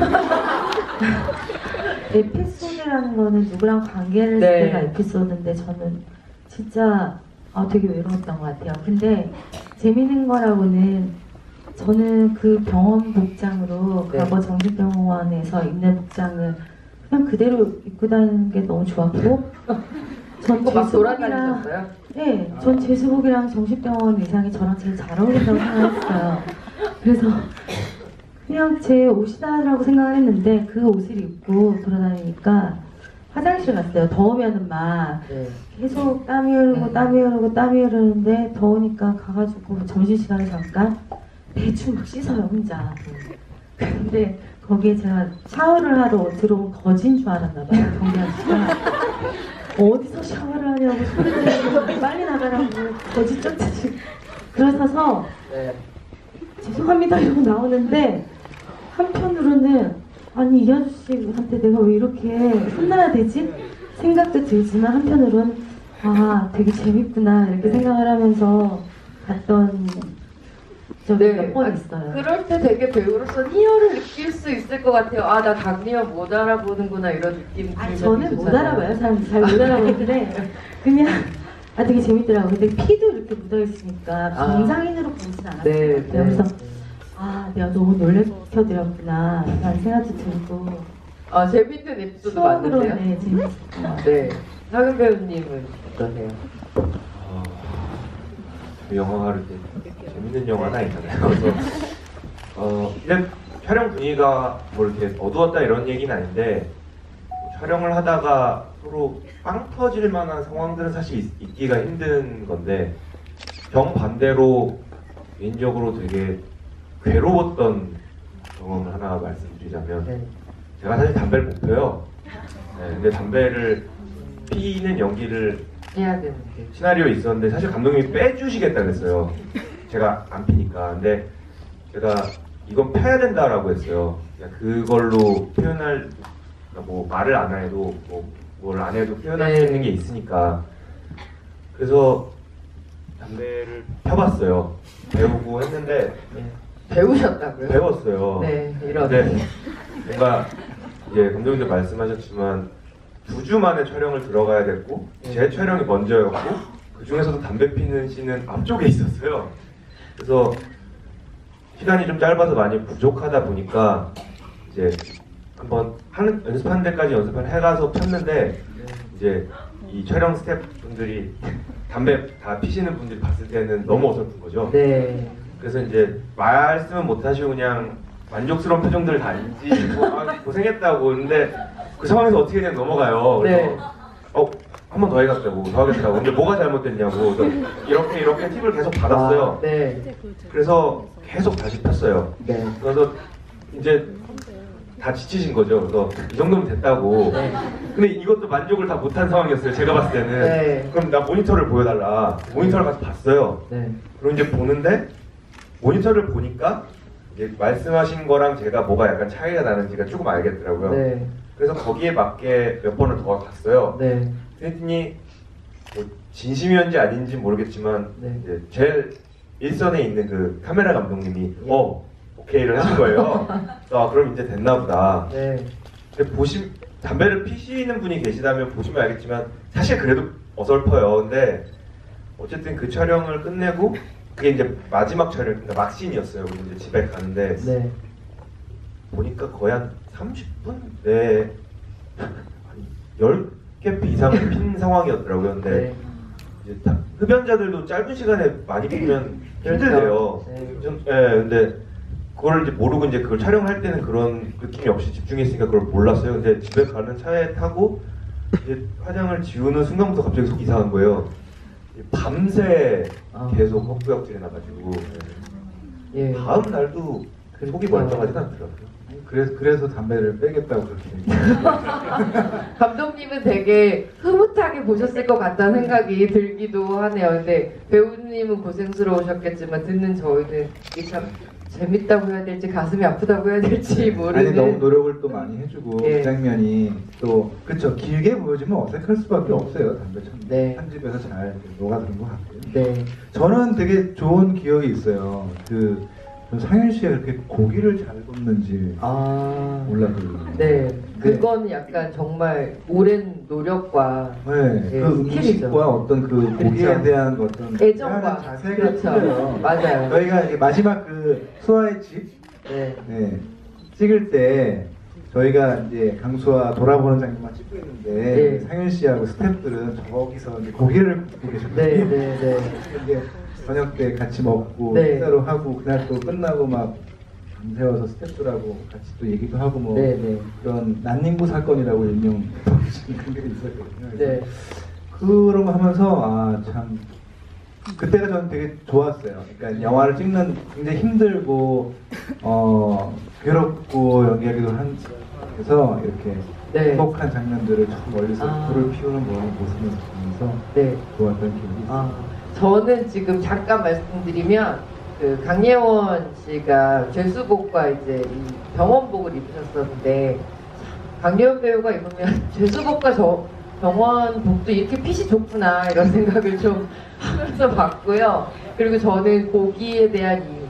에피소드라는 거는 누구랑 관계를 했을 네. 때가 에피소드인데 저는 진짜 되게 외로웠던 것 같아요. 근데 재밌는 거라고는 저는 그 병원 복장으로 네. 과거 정신병원에서 입는 복장을 그냥 그대로 입고 다니는 게 너무 좋았고 전 이거 막 제수복이랑 돌아다니셨어요? 네, 전 제수복이랑 정신병원 의상이 저랑 제일 잘 어울린다고 생각했어요. 그래서 그냥 제 옷이다라고 생각을 했는데 그 옷을 입고 돌아다니니까 화장실 갔어요. 더우면은 막 네. 계속 땀이 흐르는데 더우니까 가가지고 점심시간에 잠깐 대충 막 씻어요, 혼자. 근데 거기에 제가 샤워를 하러 들어온 거진 줄 알았나 봐요, 경비 아저씨가. 어디서 샤워를 하냐고 소리 지르면서 빨리 나가라고 거짓 쫓듯이 그러셔서 네. 죄송합니다 이러고 나오는데 한편으로는 아니 이 아저씨한테 내가 왜 이렇게 혼나야 되지? 생각도 들지만 한편으로는 되게 재밌구나 이렇게 생각을 하면서 봤던 적이 몇 번 있어요. 그럴 때 되게 배우로서 희열을 느낄 수 있을 것 같아요. 나 강림은 못 알아보는구나 이런 느낌. 저는 못 알아봐요. 잘 못 알아보는데 그냥 되게 재밌더라고요. 근데 피도 이렇게 묻어있으니까 정상인으로 보진 않았어요. 네, 그래서 내가 너무 놀래켜드렸구나 라는 생각도 들고 재밌는 에피소드 추억으로 맞는데요? 네, 재밌었던 것 같아요. 네. 상윤 배우님은 어떠세요? 영화를 재밌는 영화는 아니잖아요. 그래서 그냥 촬영 분위기가 뭐 이렇게 어두웠다 이런 얘기는 아닌데 촬영을 하다가 서로 빵 터질 만한 상황들은 사실 있기가 힘든 건데 정반대로 개인적으로 되게 괴로웠던 경험을 하나 말씀드리자면 네. 제가 사실 담배를 못 펴요. 네, 근데 담배를 피는 연기를 해야 되는데. 시나리오에 있었는데 사실 감독님이 빼주시겠다 그랬어요. 제가 안 피니까. 근데 제가 이건 패야 된다라고 했어요. 그냥 그걸로 표현할 뭐 말을 안 해도 뭘 안 해도 표현할 수 있는 게 있으니까. 그래서 담배를 펴봤어요. 배우고 했는데 배우셨다고요? 배웠어요. 네, 이런. 근데 뭔가 이제 감독님도 말씀하셨지만 2주 만에 촬영을 들어가야 됐고 제 촬영이 먼저였고 그 중에서도 담배 피는 씬은 앞쪽에 있었어요. 그래서 시간이 좀 짧아서 많이 부족하다 보니까 이제 한번 연습하는 데까지 연습을 해가서 폈는데 이제 이 촬영 스태프분들이 담배 다 피시는 분들이 봤을 때는 너무 어설픈 거죠. 네. 그래서 이제 말씀은 못하시고 그냥 만족스러운 표정들 다 인지고 고생했다고. 근데 그 상황에서 어떻게 그냥 넘어가요. 그래서 네. 한 번 더 해야겠다고 더 하겠다고. 근데 뭐가 잘못됐냐고. 그래서 이렇게 팁을 계속 받았어요. 아, 네. 그래서 계속 다시 폈어요. 네. 그래서 이제 다 지치신 거죠. 그래서 이 정도면 됐다고. 네. 근데 이것도 만족을 다 못한 상황이었어요. 제가 봤을 때는. 네. 그럼 나 모니터를 보여달라. 모니터를 가서 봤어요. 네. 그럼 이제 보는데 모니터를 보니까 이제 말씀하신 거랑 제가 뭐가 약간 차이가 나는지가 조금 알겠더라고요. 네. 그래서 거기에 맞게 몇 번을 더 봤어요. 네. 그랬더니 뭐 진심이었는지 아닌지 모르겠지만 네. 이제 제일 일선에 있는 그 카메라 감독님이 오케이를 하신 거예요. 그럼 이제 됐나 보다. 네. 근데 담배를 피시는 분이 계시다면 보시면 알겠지만 사실 그래도 어설퍼요. 근데 어쨌든 그 촬영을 끝내고 그게 이제 마지막 촬영, 그러니까 막씬이었어요. 그리고 이제 집에 가는데 네. 보니까 거의 한 30분 내에 한 10개 이상을 핀 상황이었더라고요. 근데 네. 이제 흡연자들도 짧은 시간에 많이 피면 힘들대요. 네. 근데 그걸 이제 모르고 이제 그걸 촬영할 때는 그런 느낌이 없이 집중했으니까 그걸 몰랐어요. 근데 집에 가는 차에 타고 이제 화장을 지우는 순간부터 갑자기 속이 이상한 거예요. 밤새 계속 헛구역질이 나가지고 예. 다음 날도 속이 멀쩡하진 않더라고요. 그래서 담배를 빼겠다고 그렇게 얘기해요. 감독님은 되게 흐뭇하게 보셨을 것 같다는 생각이 들기도 하네요. 근데 배우님은 고생스러우셨겠지만 듣는 저희는 이게 참 재밌다고 해야 될지 가슴이 아프다고 해야 될지 모르는. 아니 너무 노력을 또 많이 해주고 예. 그 장면이 또 그쵸 길게 보여주면 어색할 수밖에 없어요. 담배 참 네. 편집에서 잘 녹아드는 것 같고요. 네. 저는 되게 좋은 기억이 있어요. 상윤 씨가 그렇게 고기를 잘 굽는지 몰랐거든요. 네. 그건 약간 정말 오랜 노력과 네, 예, 그 스킬이죠. 음식과 어떤 그 고기에 그렇죠. 대한 어떤 애정과 자세가 그렇죠. 틀려요. 맞아요. 저희가 이제 마지막 그 수아의 집 네. 찍을 때 저희가 이제 강수아 돌아보는 장면만 찍고 있는데 네. 상윤 씨하고 스태프들은 저기서 이제 고기를 굽고 계셨거든요. 네, 네, 네. 이제 저녁 때 같이 먹고 네. 식사로 하고 그날 또 끝나고 막 밤새워서 스태프들하고 같이 또 얘기도 하고 뭐 네, 네. 그런 난닝구 사건이라고 일명 그런 게 있었거든요. 그래서 네. 그런 거 하면서 참 그때가 저는 되게 좋았어요. 그러니까 영화를 찍는 굉장히 힘들고 괴롭고 연기하기도 한 그래서 이렇게 네. 행복한 장면들을 저 멀리서 불을 피우는 모습을 보면서 네. 좋았던 기억이 있어요. 저는 지금 잠깐 말씀드리면 그 강예원 씨가 죄수복과 이제 이 병원복을 입으셨었는데 강예원 배우가 입으면 죄수복과 병원복도 이렇게 핏이 좋구나 이런 생각을 좀 하면서 봤고요. 그리고 저는 고기에 대한 이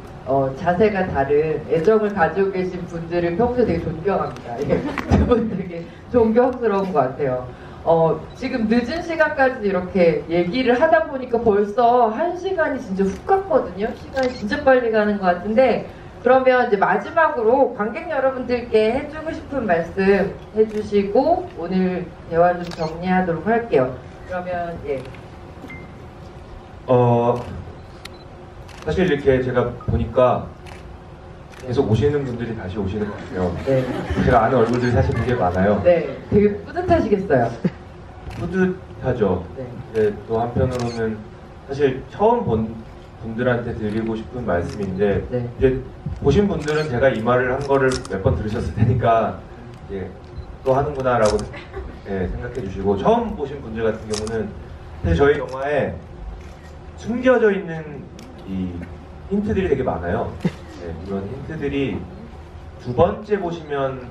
자세가 다른 애정을 가지고 계신 분들을 평소에 되게 존경합니다. 두 분 되게 존경스러운 것 같아요. 지금 늦은 시간까지 이렇게 얘기를 하다 보니까 벌써 1시간이 진짜 훅 갔거든요. 시간이 진짜 빨리 가는 것 같은데 그러면 이제 마지막으로 관객 여러분들께 해주고 싶은 말씀 해주시고 오늘 대화 좀 정리하도록 할게요. 그러면 예. 사실 이렇게 제가 보니까 계속 오시는 분들이 다시 오시는 것 같아요. 네. 제가 아는 얼굴들이 사실 되게 많아요. 네, 되게 뿌듯하시겠어요. 뿌듯하죠. 네. 근데 또 한편으로는 사실 처음 본 분들한테 드리고 싶은 말씀인데 네. 이제 보신 분들은 제가 이 말을 한 거를 몇 번 들으셨을 테니까 이제 또 하는구나라고 생각해 주시고 처음 보신 분들 같은 경우는 사실 저희 영화에 숨겨져 있는 이 힌트들이 되게 많아요. 네, 이런 힌트들이 두 번째 보시면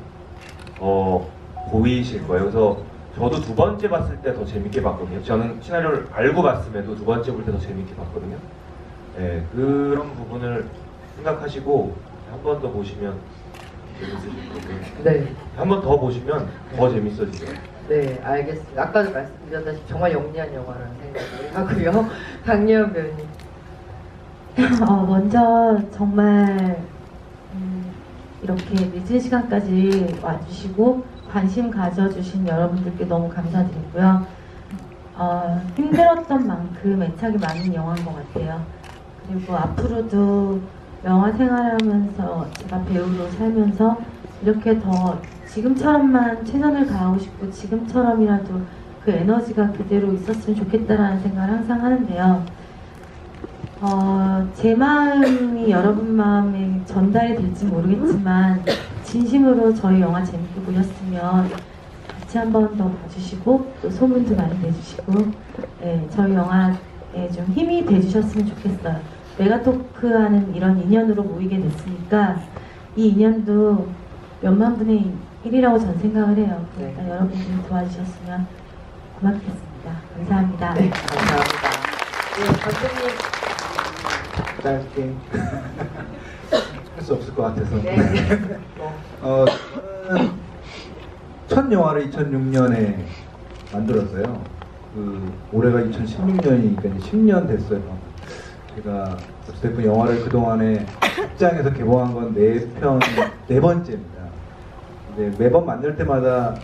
보이실 거예요. 그래서 저도 두 번째 봤을 때 더 재밌게 봤거든요. 저는 시나리오를 알고 봤음에도 두 번째 볼 때 더 재밌게 봤거든요. 네, 그런 부분을 생각하시고 한 번 더 보시면 재밌으실 거고요. 네. 한 번 더 보시면 더 재밌어지죠. 네, 알겠습니다. 아까도 말씀드렸다시피 정말 영리한 영화라는 생각을 하고요. 강예원 배우님. 먼저 정말 이렇게 늦은 시간까지 와주시고 관심 가져주신 여러분들께 너무 감사드리고요. 힘들었던 만큼 애착이 많은 영화인 것 같아요. 그리고 앞으로도 영화 생활하면서 제가 배우로 살면서 이렇게 더 지금처럼만 최선을 다하고 싶고 지금처럼이라도 그 에너지가 그대로 있었으면 좋겠다라는 생각을 항상 하는데요. 제 마음이 여러분 마음에 전달이 될지 모르겠지만 진심으로 저희 영화 재밌게 보셨으면 같이 한 번 더 봐주시고 또 소문도 많이 내주시고 저희 영화에 좀 힘이 돼주셨으면 좋겠어요. 메가토크하는 이런 인연으로 모이게 됐으니까 이 인연도 몇만 분의 1이라고 전 생각을 해요. 그러니까 여러분들이 도와주셨으면 고맙겠습니다. 감사합니다. 네, 감사합니다. 네, 감독님. 짧게 할 수 없을 것 같아서. 네. 저는 첫 영화를 2006년에 만들었어요. 올해가 2016년이니까 이제 10년 됐어요. 제가 어쨌든 영화를 그동안에 극장에서 개봉한 건 4번째입니다. 근데 매번 만들 때마다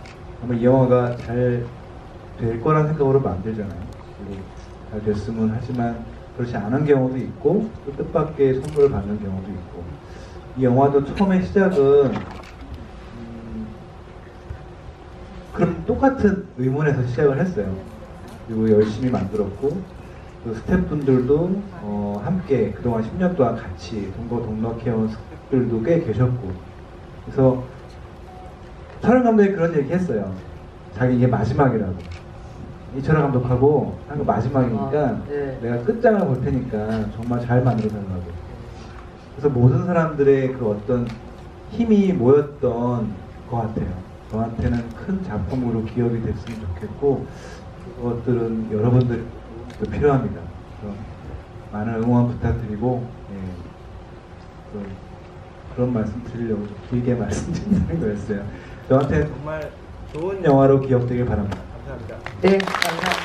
아마 이 영화가 잘 될 거란 생각으로 만들잖아요. 그리고 잘 됐으면 하지만 그렇지 않은 경우도 있고 또 뜻밖의 선물을 받는 경우도 있고 이 영화도 처음에 시작은 그런 똑같은 의문에서 시작을 했어요. 그리고 열심히 만들었고 또 스태프분들도 함께 그동안 10년 동안 같이 동거동락해온 스태프들도 꽤 계셨고 그래서 촬영 감독이 그런 얘기 했어요. 자기 이게 마지막이라고. 이철원 감독하고 한 거 마지막이니까 네. 내가 끝장을 볼 테니까 정말 잘 만들어 달라고. 그래서 모든 사람들의 그 어떤 힘이 모였던 것 같아요. 저한테는 큰 작품으로 기억이 됐으면 좋겠고 그것들은 여러분들도 필요합니다. 그래서 많은 응원 부탁드리고 그런 말씀 드리려고 길게 말씀드리는 거였어요. 저한테는 정말 좋은 영화로 기억되길 바랍니다. 감사합니다. 네, 감사합니다.